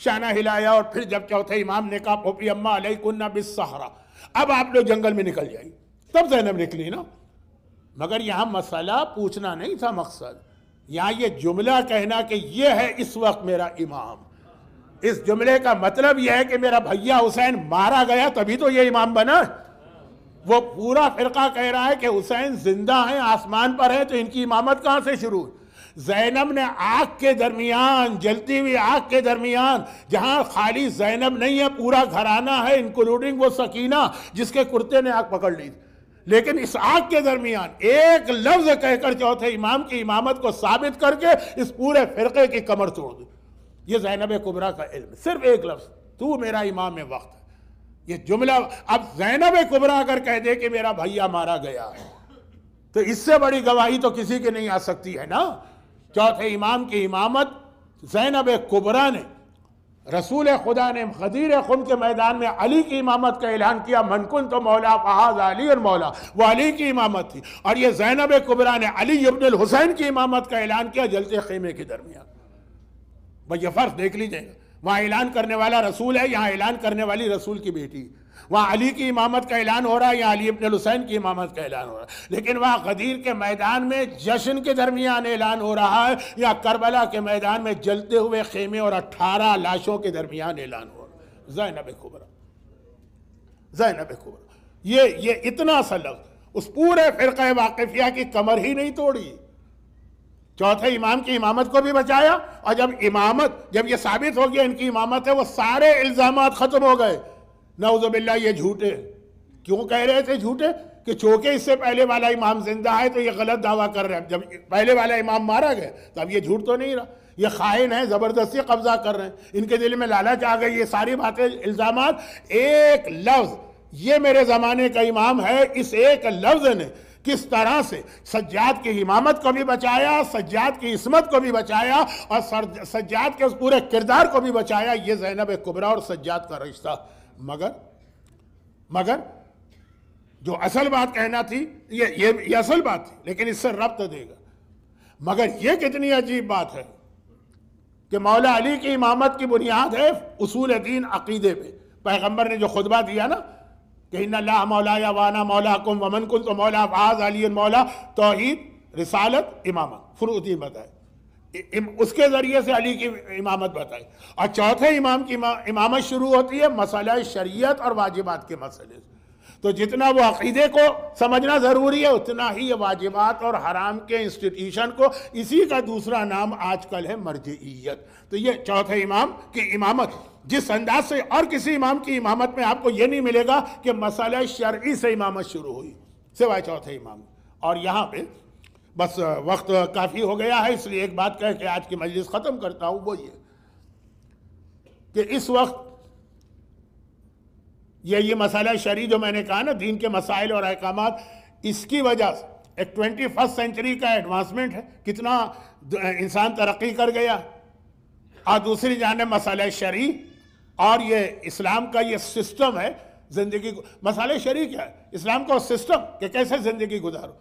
شانہ ہلایا اور پھر جب چوتھے امام نے کہا پھوپھی اماں علیکن بالصحرا، اب آپ لوگ جنگل میں نکل جائیں. تب زینب نکلی نا. مگر یہاں مسئلہ پوچھنا نہیں تھا مقصد، یہاں یہ جملہ کہنا کہ یہ ہے اس وقت میرا امام. اس جملے کا مطلب یہ ہے کہ میرا بھیا حسین مارا گیا تبھی تو یہ امام بنا. وہ پورا فرقہ کہہ رہا ہے کہ حسین زندہ ہیں، آسمان پر ہیں، تو ان کی امامت کہاں سے شروع؟ زینب نے آگ کے درمیان، جلتی ہوئی آگ کے درمیان، جہاں خالی زینب نہیں ہے پورا گھرانہ ہے انکلوڈنگ وہ سکینہ جس کے کرتے نے آگ پکڑ لی تھی، لیکن اس آگ کے درمیان ایک لفظ کہہ کر چوتھے امام کی امامت کو ثابت کر کے اس پورے فرقے کی کمر توڑ دی. یہ زینب کبریٰ کا علم، صرف ایک لفظ، تو میرا امام وقت ہے. یہ جملہ اب زینب کبریٰ اگر کہہ دے کہ میرا بھیا مارا گیا ہے تو اس سے بڑی گواہی تو کسی کی نہیں آ سکتی ہے نا. چوتھے امام کی امامت زینب کبریٰ نے، رسول خدا نے غدیر خم کے میدان میں علی کی امامت کا اعلان کیا، من کنت مولا فہذا علی مولا، وہ علی کی امامت تھی. اور یہ زینب کبریٰ نے علی ابن الحسین کی امامت کا اعلان کیا جلتے خیمے کے درمیان. بھئی یہ فرق دیکھ لیجئے گا، وہاں اعلان کرنے والا رسول ہے، یہاں اعلان کرنے والی رسول کی بیٹی. وہاں علی کی امامت کا اعلان ہو رہا ہے، یہاں علی ابن الحسین کی امامت کا اعلان ہو رہا ہے. لیکن وہاں غدیر کے میدان میں جشن کے درمیان اعلان ہو رہا ہے، یا کربلا کے میدان میں جلتے ہوئے خیمے اور 18 لاشوں کے درمیان اعلان ہو رہا ہے. زینب کبریٰ، زینب کبریٰ، یہ اتنا سا لفظ اس پورے فرقہ واقفیہ کی کمر ہی نہیں توڑی. چوتھے امام کی امامت کو بھی بچایا، اور جب یہ ثابت ہو گیا ان کی امامت ہے، وہ سارے الزامات ختم ہو گئے. نعوذ باللہ یہ جھوٹے کیوں کہہ رہے تھے؟ جھوٹے کہ چونکہ اس سے پہلے والا امام زندہ ہے تو یہ غلط دعویٰ کر رہے ہیں. جب پہلے والا امام مارا گیا تو اب یہ جھوٹ تو نہیں رہا، یہ خائن ہے، زبردستی قبضہ کر رہے ہیں. ان کے دل میں لالچ آ گئی. یہ ساری باتیں، الزامات، ایک لفظ یہ میرے زمانے کا امام ہے، اس ایک لفظ نے کس طرح سے سجاد کی امامت کو بھی بچایا، سجاد کی عصمت کو بھی بچایا، اور سجاد کے اس پورے کردار کو بھی بچایا. یہ زینب کبریٰ اور سجاد کا رشتہ. مگر جو اصل بات کہنا تھی، یہ اصل بات تھی لیکن اس سے ربط دے گا. مگر یہ کتنی عجیب بات ہے کہ مولا علی کی امامت کی بنیاد ہے اصول دین، عقیدے پہ. پیغمبر نے جو خطبہ دیا نا کہ ان اللہ مولایا وانا مولاکم ومن کنت مولا فہذا علی مولا، توحید، رسالت، امامت، فروع دین بتائے. اس کے ذریعے سے علی کی امامت بتائی. اور چوتھے امام کی امامت شروع ہوتی ہے مسئلہ شریعت اور واجبات کے مسئلے سے. تو جتنا وہ عقیدے کو سمجھنا ضروری ہے اتنا ہی یہ واجبات اور حرام کے انسٹیٹیوشن کو، اسی کا دوسرا نام آج کل ہے مرجعیت. تو یہ چوتھے امام کی امامت جس انداز سے، اور کسی امام کی امامت میں آپ کو یہ نہیں ملے گا کہ مسئلہ شرعی سے امامت شروع ہوئی سوائے چوتھے امام. اور یہاں پہ بس وقت کافی ہو گیا ہے، اس لیے ایک بات کہہ کے آج کی مجلس ختم کرتا ہوں، وہ یہ کہ اس وقت یہ مسئلہ شرعی جو میں نے کہا نا، دین کے مسائل اور احکامات، اس کی وجہ سے ایک 21 سینچری کا ایڈوانسمنٹ ہے، کتنا انسان ترقی کر گیا. اور دوسری جانب مسئلہ شرعی اور یہ اسلام کا یہ سسٹم ہے زندگی کو. مسئلہ شرعی کیا ہے؟ اسلام کا سسٹم کہ کیسے زندگی گزارو.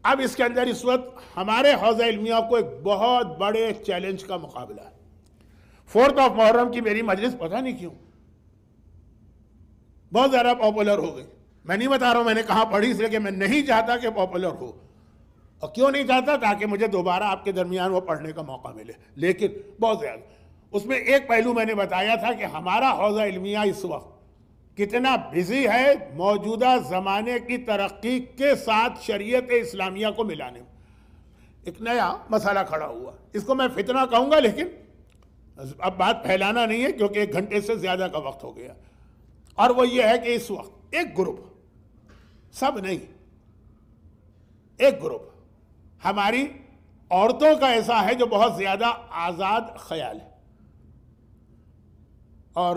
اب اس کے اندر اس وقت ہمارے حوزہ علمیہ کو ایک بہت بڑے چیلنج کا مقابلہ ہے. 4 محرم کی میری مجلس پتہ نہیں کیوں بہت زیادہ پاپولر ہو گئی. میں نہیں بتا رہا ہوں میں نے کہاں پڑھی، اس لیے کہ میں نہیں چاہتا کہ پاپولر ہو. اور کیوں نہیں چاہتا؟ تاکہ مجھے دوبارہ آپ کے درمیان وہ پڑھنے کا موقع ملے. لیکن بہت زیادہ اس میں ایک پہلو میں نے بتایا تھا کہ ہمارا حوزہ علمیہ اس وقت کتنا بزی ہے موجودہ زمانے کی ترقی کے ساتھ شریعت اسلامیہ کو ملانے میں. ایک نیا مسئلہ کھڑا ہوا، اس کو میں فتنہ کہوں گا، لیکن اب بات پھیلانا نہیں ہے کیونکہ 1 گھنٹے سے زیادہ کا وقت ہو گیا. اور وہ یہ ہے کہ اس وقت ایک گروپ، سب نہیں، ایک گروپ ہماری عورتوں کا ایسا ہے جو بہت زیادہ آزاد خیال ہے اور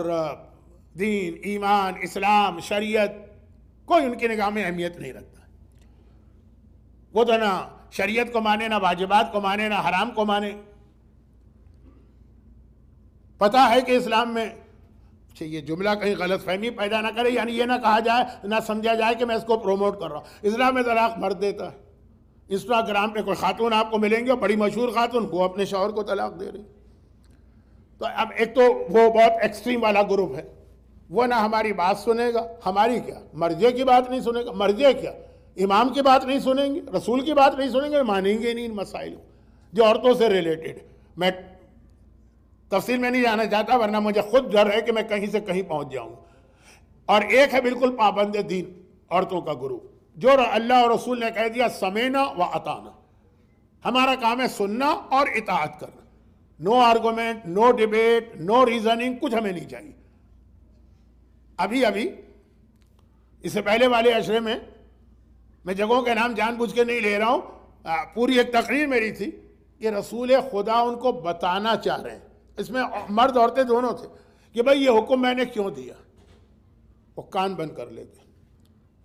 دین، ایمان، اسلام، شریعت کوئی ان کی نگاہ میں اہمیت نہیں رکھتا. وہ تو نہ شریعت کو مانے، نہ واجبات کو مانے، نہ حرام کو مانے. پتہ ہے کہ اسلام میں یہ جملہ کہیں غلط فہمی پیدا نہ کرے، یعنی یہ نہ کہا جائے، نہ سمجھا جائے کہ میں اس کو پروموٹ کر رہا ہوں. اسلام میں طلاق مرد دیتا ہے. انسٹاگرام پہ کوئی خاتون آپ کو ملیں گے، بڑی مشہور خاتون، وہ اپنے شوہر کو طلاق دے رہی. تو اب ایک تو وہ بہت ایکسٹریم والا گروپ ہے، وہ نہ ہماری بات سنے گا، ہماری کیا مرجع کی بات نہیں سنے گا. مرجع کیا امام کی بات نہیں سنیں گے، رسول کی بات نہیں سنیں گے، مانیں گے نہیں ان مسائل جو عورتوں سے ریلیٹڈ. میں تفصیل میں نہیں جانا چاہتا ورنہ مجھے خود ڈر ہے کہ میں کہیں سے کہیں پہنچ جاؤں. اور ایک ہے بالکل پابند دین عورتوں کا گروپ، جو اللہ اور رسول نے کہہ دیا سمینا و اطانا، ہمارا کام ہے سننا اور اطاعت کرنا. نو آرگومنٹ، نو ڈیبیٹ، نو ریزننگ، کچھ ہمیں نہیں چاہیے. ابھی اس سے پہلے والے عشرے میں جگہوں کے نام جان بوجھ کے نہیں لے رہا ہوں، پوری ایک تقریر میری تھی کہ رسول خدا ان کو بتانا چاہ رہے ہیں، اس میں مرد عورتیں دونوں تھے، کہ بھئی یہ حکم میں نے کیوں دیا. وہ کان بند کر لیتے،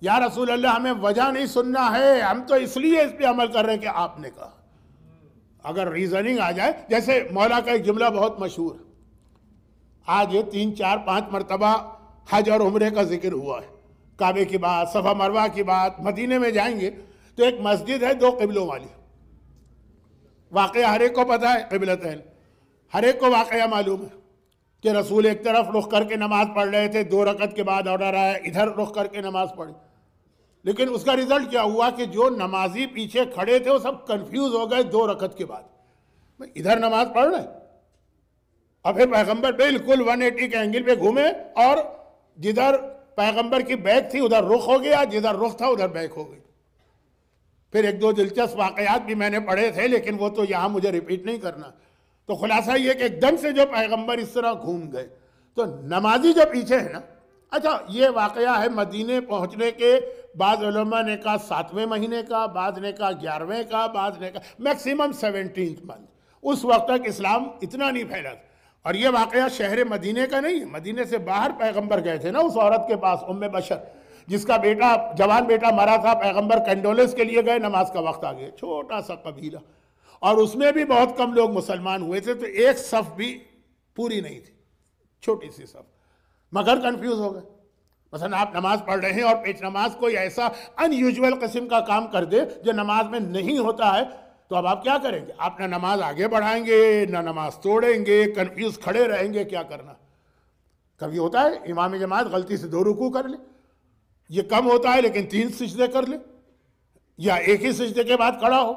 یا رسول اللہ ہمیں وجہ نہیں سننا ہے، ہم تو اس لیے اس پہ عمل کر رہے ہیں کہ آپ نے کہا. اگر ریزننگ آ جائے، جیسے مولا کا ایک جملہ بہت مشہور ہے، آج 3 4 5 مرتبہ حج اور عمرے کا ذکر ہوا ہے، کعبے کی بات، صفا مروہ کی بات. مدینے میں جائیں گے تو ایک مسجد ہے 2 قبلوں والی. واقعہ ہر ایک کو پتہ ہے، قبلتین، ہر ایک کو واقعہ معلوم ہے کہ رسول ایک طرف رخ کر کے نماز پڑھ رہے تھے، 2 رکعت کے بعد آرڈر آیا ادھر رخ کر کے نماز پڑھی. لیکن اس کا رزلٹ کیا ہوا کہ جو نمازی پیچھے کھڑے تھے وہ سب کنفیوز ہو گئے 2 رکعت کے بعد، ادھر نماز پڑھ رہے ہیں. اور پھر پیغمبر بالکل 180 کے اینگل پہ گھومے اور جدھر پیغمبر کی بیک تھی ادھر رخ ہو گیا، جدھر رخ تھا ادھر بیک ہو گئی. پھر 1 2 دلچسپ واقعات بھی میں نے پڑھے تھے لیکن وہ تو یہاں مجھے ریپیٹ نہیں کرنا. تو خلاصہ یہ کہ ایک دم سے جو پیغمبر اس طرح گھوم گئے، تو نمازی جو پیچھے ہے نا. اچھا یہ واقعہ ہے مدینے پہنچنے کے، بعض علماء نے کہا 7ویں مہینے کا، بعض نے کہا 11ویں کا، بعض نے کہا میکسیمم 17th منتھ. اس وقت تک اسلام اتنا نہیں پھیلا تھا. اور یہ واقعہ شہر مدینے کا نہیں ہے، مدینے سے باہر پیغمبر گئے تھے نا اس عورت کے پاس، بشر، جس کا بیٹا جوان بیٹا مرا تھا. پیغمبر کنڈولنس کے لیے گئے، نماز کا وقت آ گیا. چھوٹا سا قبیلہ، اور اس میں بھی بہت کم لوگ مسلمان ہوئے تھے، تو ایک صف بھی پوری نہیں تھی، چھوٹی سی صف، مگر کنفیوز ہو گئے. مثلا آپ نماز پڑھ رہے ہیں اور پیچ نماز کوئی ایسا ان یوزول قسم کا کام کر دے جو نماز میں نہیں ہوتا ہے، تو اب آپ کیا کریں گے؟ آپ نہ نماز آگے بڑھائیں گے نہ نماز توڑیں گے، کنفیوز کھڑے رہیں گے، کیا کرنا. کبھی ہوتا ہے امام جماعت غلطی سے 2 رکوع کر لے، یہ کم ہوتا ہے لیکن 3 سجدے کر لے، یا ایک ہی سجدے کے بعد کھڑا ہو.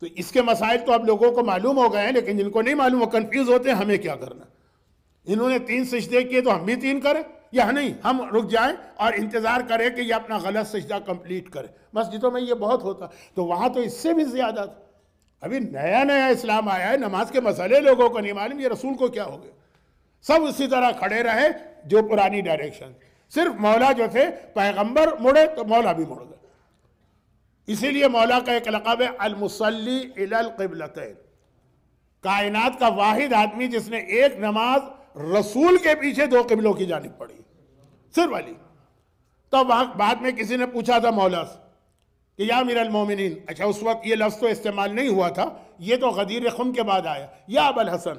تو اس کے مسائل تو اب لوگوں کو معلوم ہو گئے ہیں، لیکن جن کو نہیں معلوم وہ کنفیوز ہوتے ہیں ہمیں کیا کرنا. انہوں نے 3 سجدے کیے تو ہم بھی 3 کریں یا نہیں؟ ہم رک جائیں اور انتظار کریں کہ یہ اپنا غلط سجدہ کمپلیٹ کرے. مسجدوں میں یہ بہت ہوتا، تو وہاں تو اس سے بھی زیادہ تھا. ابھی نیا نیا اسلام آیا ہے، نماز کے مسئلے لوگوں کو نہیں معلوم، یہ رسول کو کیا ہو گیا. سب اسی طرح کھڑے رہے جو پرانی ڈائریکشن. صرف مولا جو تھے، پیغمبر مڑے تو مولا بھی مڑ گئے. اسی لیے مولا کا ایک لقب ہے المصلی الی القبلتین، کائنات کا واحد آدمی جس نے ایک نماز رسول کے پیچھے 2 قبلوں کی جانب پڑھی، صرف علی. تو بعد میں کسی نے پوچھا تھا مولا سے کہ یا امیر المومنین، اچھا اس وقت یہ لفظ تو استعمال نہیں ہوا تھا، یہ تو غدیر خم کے بعد آیا، یا ابا الحسن.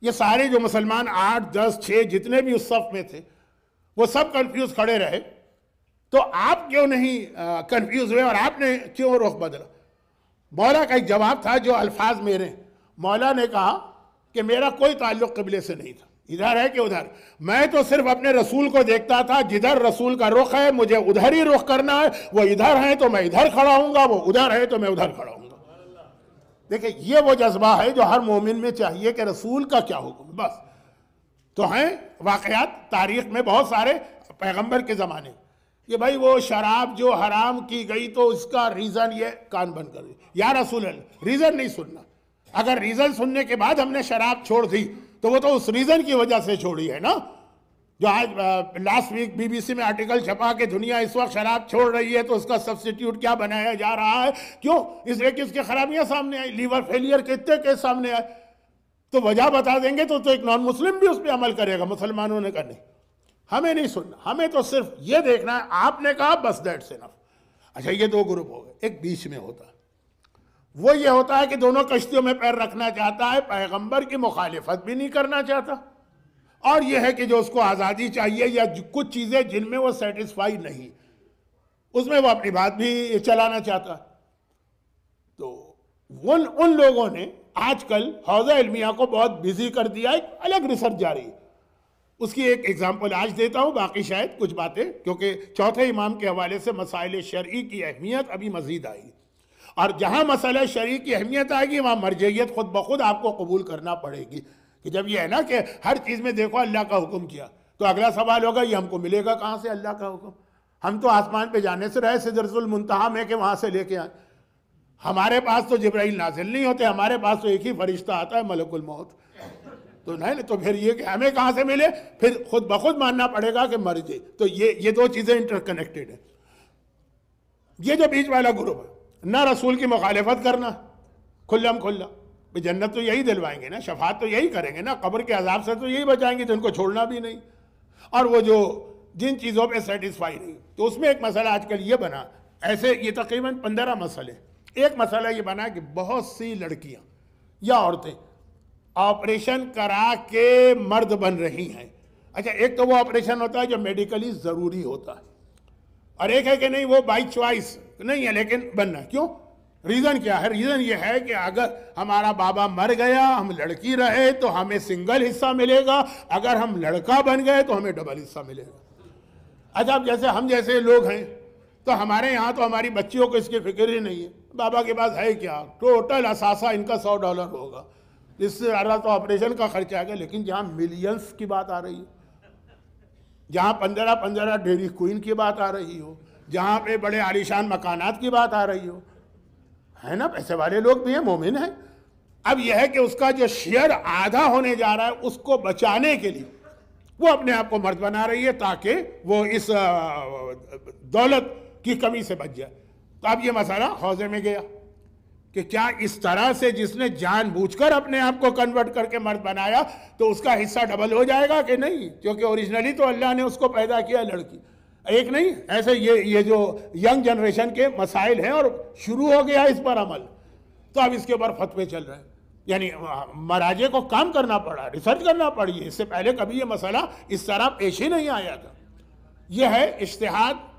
یہ سارے جو مسلمان 8 10 6 جتنے بھی اس صف میں تھے وہ سب کنفیوز کھڑے رہے. تو آپ کیوں نہیں کنفیوز ہوئے اور آپ نے کیوں رخ بدلا؟ مولا کا ایک جواب تھا جو الفاظ میرے. مولا نے کہا کہ میرا کوئی تعلق قبلے سے نہیں تھا، ادھر ہے کہ ادھر. میں تو صرف اپنے رسول کو دیکھتا تھا، جدھر رسول کا رخ ہے مجھے ادھر ہی رخ کرنا ہے. وہ ادھر ہیں تو میں ادھر کھڑا ہوں گا، وہ ادھر ہے تو میں ادھر کھڑا ہوں گا. دیکھیں یہ وہ جذبہ ہے جو ہر مومن میں چاہیے کہ رسول کا کیا حکم. بس تو ہیں واقعات تاریخ میں بہت سارے پیغمبر کے زمانے کہ بھائی وہ شراب جو حرام کی گئی تو اس کا ریزن یہ کان بند کر دی. یا رسول اللہ، ریزن نہیں سننا. اگر ریزن سننے کے بعد ہم نے شراب چھوڑ دی تو وہ تو اس ریزن کی وجہ سے چھوڑی ہے نا. جو آج لاسٹ ویک BBC میں آرٹیکل چھپا کہ دنیا اس وقت شراب چھوڑ رہی ہے تو اس کا سبسٹیٹیوٹ کیا بنایا جا رہا ہے. کیوں؟ اس لیے کہ اس کی خرابیاں سامنے آئی، لیور فیلئر کے اتنے کیس سامنے آئے. تو وجہ بتا دیں گے تو ایک نان مسلم بھی اس پہ عمل کرے گا. مسلمانوں نے کہا نہیں، ہمیں نہیں سننا، ہمیں تو صرف یہ دیکھنا ہے آپ نے کہا بس دیٹس انف. اچھا یہ 2 گروپ ہو گئے. ایک بیچ میں ہوتا ہے، وہ یہ ہوتا ہے کہ دونوں کشتیوں میں پیر رکھنا چاہتا ہے، پیغمبر کی مخالفت بھی نہیں کرنا چاہتا، اور یہ ہے کہ جو اس کو آزادی چاہیے یا کچھ چیزیں جن میں وہ سیٹسفائی نہیں، اس میں وہ اپنی بات بھی چلانا چاہتا. تو ان لوگوں نے آج کل حوزہ علمیہ کو بہت بیزی کر دیا. ایک الگ ریسرچ جاری ہے، اس کی ایک ایگزامپل آج دیتا ہوں، باقی شاید کچھ باتیں کیونکہ چوتھے امام کے حوالے سے مسائل شرعی کی اہمیت ابھی مزید آئی. اور جہاں مسئلہ شرعی کی اہمیت آئے گی وہاں مرجعیت خود بخود آپ کو قبول کرنا پڑے گی. کہ جب یہ ہے نا کہ ہر چیز میں دیکھو اللہ کا حکم کیا، تو اگلا سوال ہوگا یہ ہم کو ملے گا کہاں سے اللہ کا حکم؟ ہم تو آسمان پہ جانے سے رہے سدرۃ المنتہا میں کہ وہاں سے لے کے آئیں. ہمارے پاس تو جبرائیل نازل نہیں ہوتے، ہمارے پاس تو ایک ہی فرشتہ آتا ہے ملک الموت. تو نہیں تو پھر یہ کہ ہمیں کہاں سے ملے؟ پھر خود بخود ماننا پڑے گا کہ مرجع. تو یہ 2 چیزیں انٹر کنیکٹڈ ہیں. یہ جو بیچ والا گروپ ہے، نہ رسول کی مخالفت کرنا کھلم کھلا، جنت تو یہی دلوائیں گے نا، شفاعت تو یہی کریں گے نا، قبر کے عذاب سے تو یہی بچائیں گے، تو ان کو چھوڑنا بھی نہیں. اور وہ جو جن چیزوں پہ سیٹسفائی نہیں، تو اس میں ایک مسئلہ آج کل یہ بنا، ایسے یہ تقریباً 15 مسئلے. ایک مسئلہ یہ بنا کہ بہت سی لڑکیاں یا عورتیں آپریشن کرا کے مرد بن رہی ہیں. اچھا ایک تو وہ آپریشن ہوتا ہے جو میڈیکلی ضروری ہوتا ہے، اور ایک ہے کہ نہیں وہ بائی چوائس نہیں ہے لیکن بننا. کیوں؟ ریزن کیا ہے؟ ریزن یہ ہے کہ اگر ہمارا بابا مر گیا، ہم لڑکی رہے تو ہمیں سنگل حصہ ملے گا، اگر ہم لڑکا بن گئے تو ہمیں ڈبل حصہ ملے گا. اچھا اب جیسے ہم جیسے لوگ ہیں تو ہمارے یہاں تو ہماری بچیوں کو اس کی فکر ہی نہیں ہے. بابا کے پاس ہے کیا؟ ٹوٹل اثاثہ ان کا $100 ہوگا، اس سے زیادہ تو آپریشن کا خرچہ آئے گا. لیکن جہاں ملینز کی بات آ رہی ہے، جہاں 15 ڈیری کوئن کی بات آ رہی ہو، جہاں پہ بڑے عالیشان مکانات کی بات آ رہی ہو، ہے نا، پیسے والے لوگ بھی ہیں، مومن ہیں. اب یہ ہے کہ اس کا جو شیئر آدھا ہونے جا رہا ہے اس کو بچانے کے لیے وہ اپنے آپ کو مرد بنا رہی ہے تاکہ وہ اس دولت کی کمی سے بچ جائے. تو اب یہ مسئلہ حوزے میں گیا کہ کیا اس طرح سے جس نے جان بوجھ کر اپنے آپ کو کنورٹ کر کے مرد بنایا تو اس کا حصہ ڈبل ہو جائے گا کہ نہیں؟ کیونکہ اوریجنلی تو اللہ نے اس کو پیدا کیا لڑکی، ایک نہیں. ایسے یہ جو ینگ جنریشن کے مسائل ہیں اور شروع ہو گیا اس پر عمل، تو اب اس کے اوپر فتوے چل رہے ہیں. یعنی مراجع کو کام کرنا پڑا، ریسرچ کرنا پڑی ہے. اس سے پہلے کبھی یہ مسئلہ اس طرح پیش ہی نہیں آیا تھا. یہ ہے اجتہاد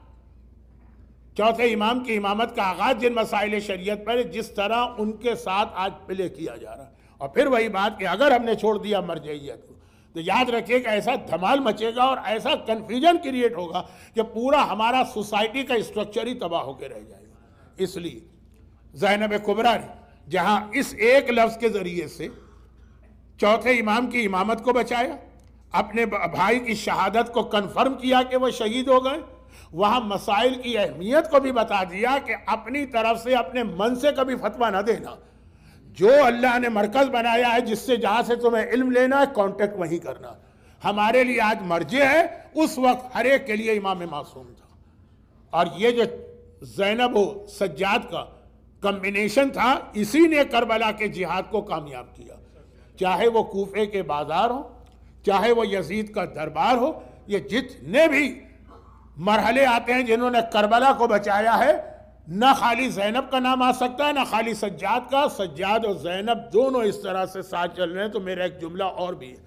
چوتھے امام کی امامت کا آغاز جن مسائل شریعت پر جس طرح ان کے ساتھ آج پلے کیا جا رہا ہے. اور پھر وہی بات کہ اگر ہم نے چھوڑ دیا مرجعیت کو تو یاد رکھیے کہ ایسا دھمال مچے گا اور ایسا کنفیوژن کریٹ ہوگا کہ پورا ہمارا سوسائٹی کا اسٹرکچر ہی تباہ ہو کے رہ جائے گا. اس لیے زینب کبریٰ نے جہاں اس ایک لفظ کے ذریعے سے چوتھے امام کی امامت کو بچایا، اپنے بھائی کی شہادت کو کنفرم کیا کہ وہ شہید ہو گئے، وہاں مسائل کی اہمیت کو بھی بتا دیا کہ اپنی طرف سے اپنے من سے کبھی فتویٰ نہ دینا، جو اللہ نے مرکز بنایا ہے جس سے جہاں سے تمہیں علم لینا ہے کانٹیکٹ وہیں کرنا۔ ہمارے لیے آج مرجع ہے، اس وقت ہر ایک کے لیے امام معصوم تھا، اور یہ جو زینب و سجاد کا کمبینیشن تھا اسی نے کربلا کے جہاد کو کامیاب کیا، چاہے وہ کوفے کے بازار ہو، چاہے وہ یزید کا دربار ہو، یہ جتنے بھی مرحلے آتے ہیں جنہوں نے کربلا کو بچایا ہے، نہ خالی زینب کا نام آ سکتا ہے نہ خالی سجاد کا، سجاد اور زینب دونوں اس طرح سے ساتھ چل رہے ہیں۔ تو میرا ایک جملہ اور بھی ہے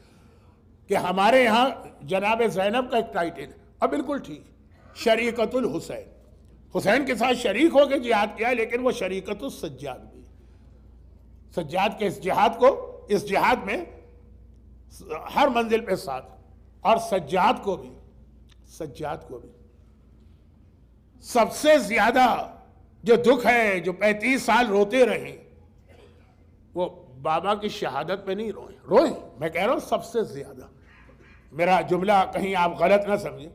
کہ ہمارے یہاں جناب زینب کا ایک ٹائٹل ہے، اور بالکل ٹھیک، شریکت الحسین، حسین کے ساتھ شریک ہو کے جہاد کیا ہے، لیکن وہ شریکت السجاد بھی، سجاد کے اس جہاد میں ہر منزل پہ ساتھ، اور سجاد کو بھی سب سے زیادہ جو دکھ ہے، جو 35 سال روتے رہے، وہ بابا کی شہادت پہ نہیں روئے، میں کہہ رہا ہوں سب سے زیادہ، میرا جملہ کہیں آپ غلط نہ سمجھیں،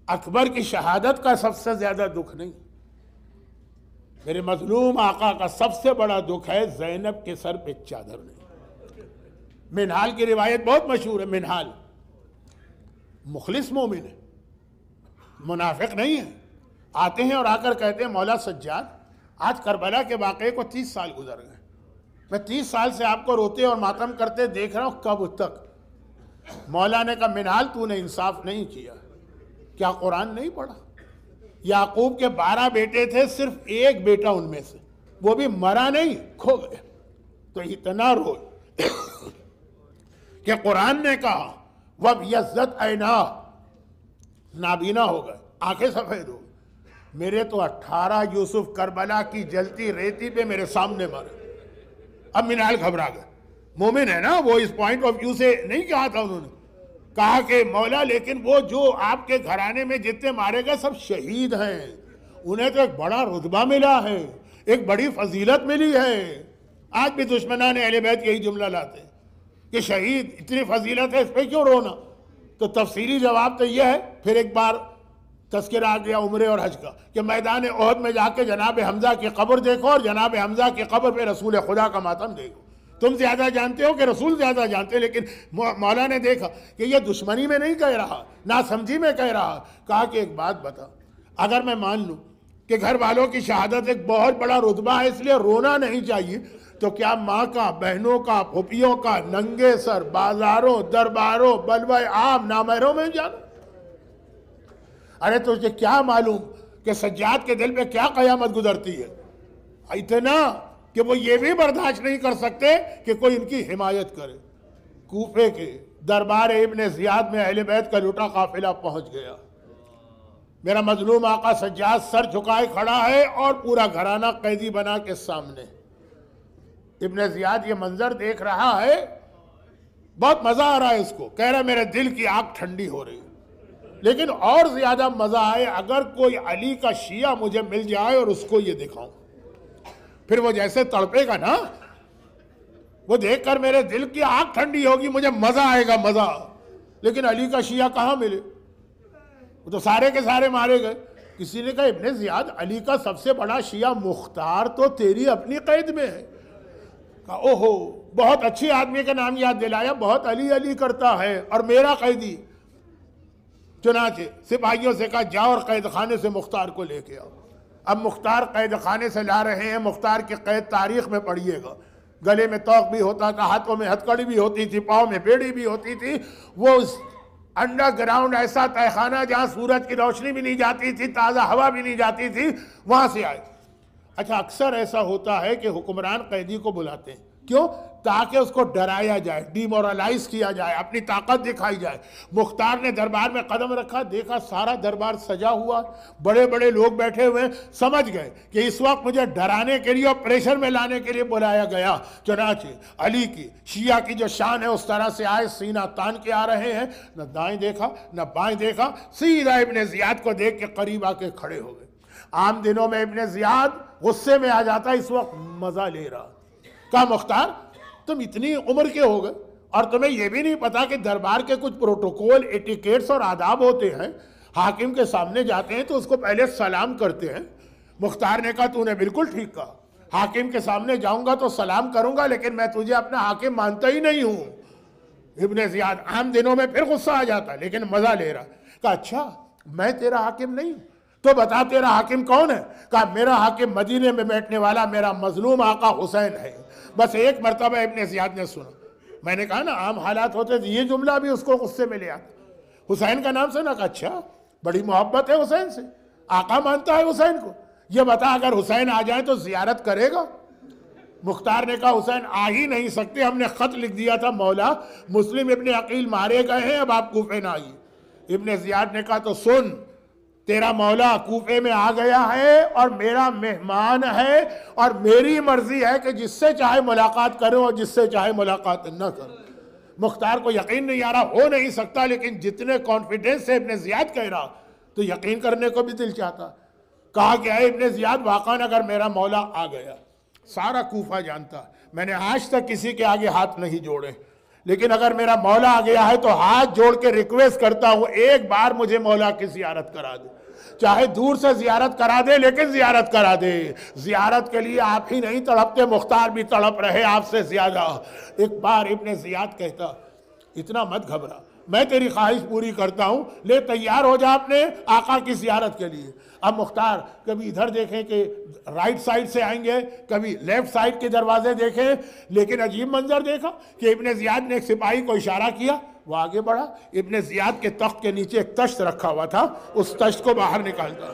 اکبر کی شہادت کا سب سے زیادہ دکھ نہیں، میرے مظلوم آقا کا سب سے بڑا دکھ ہے زینب کے سر پہ چادر نہیں۔ منہال کی روایت بہت مشہور ہے، منہال مخلص مومن ہے، منافق نہیں ہے، آتے ہیں اور آ کر کہتے ہیں مولا سجاد آج کربلا کے واقعے کو 30 سال گزر گئے، میں 30 سال سے آپ کو روتے اور ماتم کرتے دیکھ رہا ہوں، کب تک؟ مولا نے کہا منہال تو نے انصاف نہیں کیا، کیا قرآن نہیں پڑھا؟ یعقوب کے 12 بیٹے تھے، صرف ایک بیٹا ان میں سے، وہ بھی مرا نہیں، کھو گئے، تو اتنا روئے کہ قرآن نے کہا وَبْيَضَّتْ عَيْنَاهُ، نابینا ہو گئے، آنکھیں سفید ہو گئی۔ میرے تو 18 یوسف کربلا کی جلتی ریتی پہ میرے سامنے مارے، اب منہال گھبرا گئے، مومن ہے نا، وہ اس پوائنٹ آف ویو سے نہیں کہا تھا، انہوں نے کہا کہ مولا لیکن وہ جو آپ کے گھرانے میں جتنے مارے گئے سب شہید ہیں، انہیں تو ایک بڑا رتبہ ملا ہے، ایک بڑی فضیلت ملی ہے۔ آج بھی دشمنان اہل بیت یہی جملہ لاتے ہیں کہ شہید اتنی فضیلت ہے، اس پہ کیوں رونا؟ تو تفصیلی جواب تو یہ ہے، پھر ایک بار تذکرہ آ گیا عمرے اور حج کا کہ میدان احد میں جا کے جناب حمزہ کی قبر دیکھو اور جناب حمزہ کی قبر پہ رسول خدا کا ماتم دیکھو، تم زیادہ جانتے ہو کہ رسول زیادہ جانتے، لیکن مولا نے دیکھا کہ یہ دشمنی میں نہیں کہہ رہا، نہ سمجھی میں کہہ رہا، کہا کہ ایک بات بتا، اگر میں مان لوں کہ گھر والوں کی شہادت ایک بہت بڑا رتبہ ہے اس لیے رونا نہیں چاہیے، تو کیا ماں کا، بہنوں کا، پھوپھیوں کا ننگے سر بازاروں، درباروں، بلوے عام نامحرموں میں جانا؟ ارے تجھے کیا معلوم کہ سجاد کے دل پہ کیا قیامت گزرتی ہے، اتنا کہ وہ یہ بھی برداشت نہیں کر سکتے کہ کوئی ان کی حمایت کرے۔ کوفے کے دربار ابن زیاد میں اہل بیت کا لٹا قافلہ پہنچ گیا، میرا مظلوم آقا سجاد سر جھکائے کھڑا ہے اور پورا گھرانہ قیدی بنا کے سامنے، ابن زیاد یہ منظر دیکھ رہا ہے، بہت مزہ آ رہا ہے اس کو، کہہ رہا ہے میرے دل کی آگ ٹھنڈی ہو رہی ہے، لیکن اور زیادہ مزہ آئے اگر کوئی علی کا شیعہ مجھے مل جائے اور اس کو یہ دکھاؤں، پھر وہ جیسے تڑپے گا نا، وہ دیکھ کر میرے دل کی آگ ٹھنڈی ہوگی، مجھے مزہ آئے گا، مزہ۔ لیکن علی کا شیعہ کہاں ملے؟ وہ تو سارے کے سارے مارے گئے۔ کسی نے کہا ابن زیاد علی کا سب سے بڑا شیعہ مختار تو تیری اپنی قید میں ہے۔ کہا اوہو، بہت اچھی آدمی کا نام یاد دلایا، بہت علی علی کرتا ہے، اور میرا قیدی؟ چنانچہ سپاہیوں سے کہا جاؤ اور قید خانے سے مختار کو لے کے آؤ۔ اب مختار قید خانے سے لا رہے ہیں، مختار کی قید تاریخ میں پڑھیے گا، گلے میں توق بھی ہوتا تھا، ہاتھوں میں ہتھکڑی بھی ہوتی تھی، پاؤں میں بیڑی بھی ہوتی تھی، وہ انڈر گراؤنڈ ایسا تہہ خانہ جہاں سورج کی روشنی بھی نہیں جاتی تھی، تازہ ہوا بھی نہیں جاتی تھی، وہاں سے آئے۔ اچھا اکثر ایسا ہوتا ہے کہ حکمران قیدی کو بلاتے ہیں، کیوں؟ تاکہ اس کو ڈرایا جائے، ڈیمورلائز کیا جائے، اپنی طاقت دکھائی جائے۔ مختار نے دربار میں قدم رکھا، دیکھا سارا دربار سجا ہوا، بڑے بڑے لوگ بیٹھے ہوئے، سمجھ گئے کہ اس وقت مجھے ڈرانے کے لیے اور پریشر میں لانے کے لیے بلایا گیا۔ چنانچہ علی کی شیعہ کی جو شان ہے اس طرح سے آئے، سینہ تان کے آ رہے ہیں، نہ دائیں دیکھا نہ بائیں دیکھا، سیدھا ابن زیاد کو دیکھ کے قریب آ کے کھڑے ہو گئے۔ عام دنوں میں ابن زیاد غصے میں آ جاتا، اس وقت مزہ لے رہا. کہا مختار تم اتنی عمر کے ہو گئے اور تمہیں یہ بھی نہیں پتا کہ دربار کے کچھ پروٹوکول، ایٹیکیٹس اور آداب ہوتے ہیں. حاکم کے سامنے جاتے ہیں تو اس کو پہلے سلام کرتے ہیں. مختار نے کہا تو نے بالکل ٹھیک کہا، حاکم کے سامنے جاؤں گا تو سلام کروں گا، لیکن میں تجھے اپنا حاکم مانتا ہی نہیں ہوں. ابن زیاد عام دنوں میں پھر غصہ آ جاتا لیکن مزہ لے رہا. کہا اچھا میں تیرا حاکم نہیں تو بتا تیرا حاکم کون ہے؟ کہا میرا حاکم مدینے میں بیٹھنے والا میرا مظلوم آقا حسین ہے. بس ایک مرتبہ ابن زیاد نے سنا. میں نے کہا نا عام حالات ہوتے تھے، یہ جملہ بھی اس کو غصے میں لے آتا. حسین کا نام سنا؟ کہا اچھا بڑی محبت ہے حسین سے، آقا مانتا ہے حسین کو. یہ بتا اگر حسین آ جائیں تو زیارت کرے گا؟ مختار نے کہا حسین آ ہی نہیں سکتے، ہم نے خط لکھ دیا تھا مولا مسلم ابن عقیل مارے گئے ہیں، اب آپ کوفے نہ آئیے. ابن زیاد نے کہا تو سن، تیرا مولا کوفے میں آ گیا ہے اور میرا مہمان ہے اور میری مرضی ہے کہ جس سے چاہے ملاقات کرو اور جس سے چاہے ملاقات نہ کرو. مختار کو یقین نہیں آ رہا، ہو نہیں سکتا، لیکن جتنے کانفیڈنس سے ابن زیاد کہہ رہا تو یقین کرنے کو بھی دل چاہتا. کہا کہ اے ابن زیاد واقعاً اگر میرا مولا آ گیا، سارا کوفہ جانتا میں نے آج تک کسی کے آگے ہاتھ نہیں جوڑے، لیکن اگر میرا مولا آ گیا ہے تو ہاتھ جوڑ کے ریکویسٹ کرتا ہوں ایک بار مجھے مولا کی زیارت کرا دے. چاہے دور سے زیارت کرا دے لیکن زیارت کرا دے. زیارت کے لیے آپ ہی نہیں تڑپتے، مختار بھی تڑپ رہے آپ سے زیادہ. ایک بار ابن زیاد کہتا اتنا مت گھبرا، میں تیری خواہش پوری کرتا ہوں، لے تیار ہو جا اپنے آقا کی زیارت کے لیے. اب مختار کبھی ادھر دیکھیں کہ رائٹ سائڈ سے آئیں گے، کبھی لیفٹ سائڈ کے دروازے دیکھیں، لیکن عجیب منظر دیکھا کہ ابن زیاد نے ایک سپاہی کو اشارہ کیا، وہ آگے بڑھا. ابن زیاد کے تخت کے نیچے ایک تشت رکھا ہوا تھا، اس تشت کو باہر نکالتا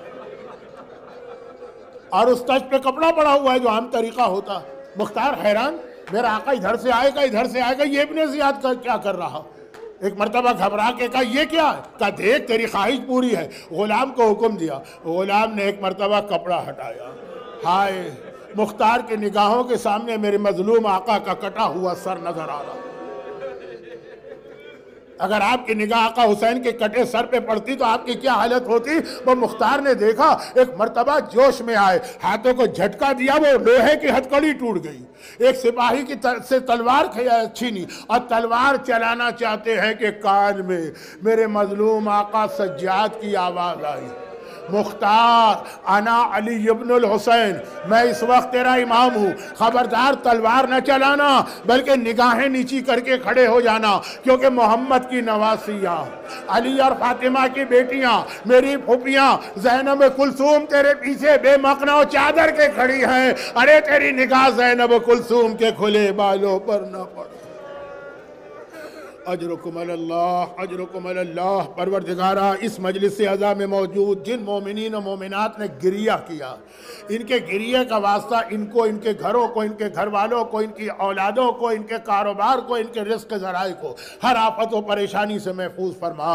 اور اس تشت پہ کپڑا پڑا ہوا ہے جو عام طریقہ ہوتا. مختار حیران، میرا آقا ادھر سے آئے گا ادھر سے آئے گا، یہ ابن زیاد کا کیا کر رہا؟ ایک مرتبہ گھبرا کے کہا یہ کیا ہے؟ کہا دیکھ تیری خواہش پوری ہے. غلام کو حکم دیا، غلام نے ایک مرتبہ کپڑا ہٹایا. ہائے، مختار کے نگاہوں کے سامنے میرے مظلوم آقا کا کٹا ہوا سر نظر آ رہا. اگر آپ کی نگاہ آقا حسین کے کٹے سر پہ پڑتی تو آپ کی کیا حالت ہوتی؟ وہ مختار نے دیکھا، ایک مرتبہ جوش میں آئے، ہاتھوں کو جھٹکا دیا، وہ لوہے کی ہتھکڑی ٹوٹ گئی. ایک سپاہی کی سے تلوار چھینی اور تلوار چلانا چاہتے ہیں کہ کان میں میرے مظلوم آقا سجاد کی آواز آئی، مختار انا علی ابن الحسین، میں اس وقت تیرا امام ہوں، خبردار تلوار نہ چلانا بلکہ نگاہیں نیچی کر کے کھڑے ہو جانا، کیونکہ محمد کی نواسیاں، علی اور فاطمہ کی بیٹیاں، میری پھوپھیاں زینب کلثوم تیرے پیچھے بے مقنا و چادر کے کھڑی ہیں. ارے تیری نگاہ زینب کلثوم کے کھلے بالوں پر نہ پڑے. اجرکم اللہ، اجرکم اللہ. پروردگارہ اس مجلس اعزا میں موجود جن مومنین و مومنات نے گریہ کیا، ان کے گریہ کا واسطہ ان کو، ان کے گھروں کو، ان کے گھر والوں کو، ان کی اولادوں کو، ان کے کاروبار کو، ان کے رزق ذرائع کو ہر آفت و پریشانی سے محفوظ فرما.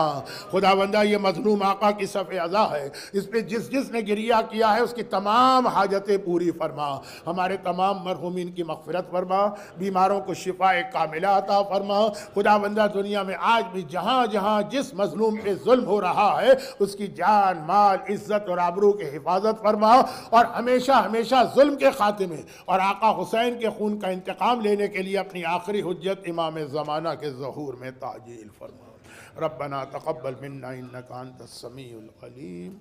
خداوندہ یہ مظلوم آقا کی صف اعزا ہے، اس پہ جس جس نے گریہ کیا ہے اس کی تمام حاجتیں پوری فرما. ہمارے تمام مرحومین کی مغفرت فرما، بیماروں کو شفاء کاملہ عطا فرما. خداوندہ دنیا میں آج بھی جہاں جہاں جس مظلوم پہ ظلم ہو رہا ہے اس کی جان، مال، عزت اور آبرو کی حفاظت فرما، اور ہمیشہ ہمیشہ ظلم کے خاتمے اور آقا حسین کے خون کا انتقام لینے کے لیے اپنی آخری حجت امام زمانہ کے ظہور میں تعجیل فرما. ربنا تقبل منا انک انت السمیع العلیم.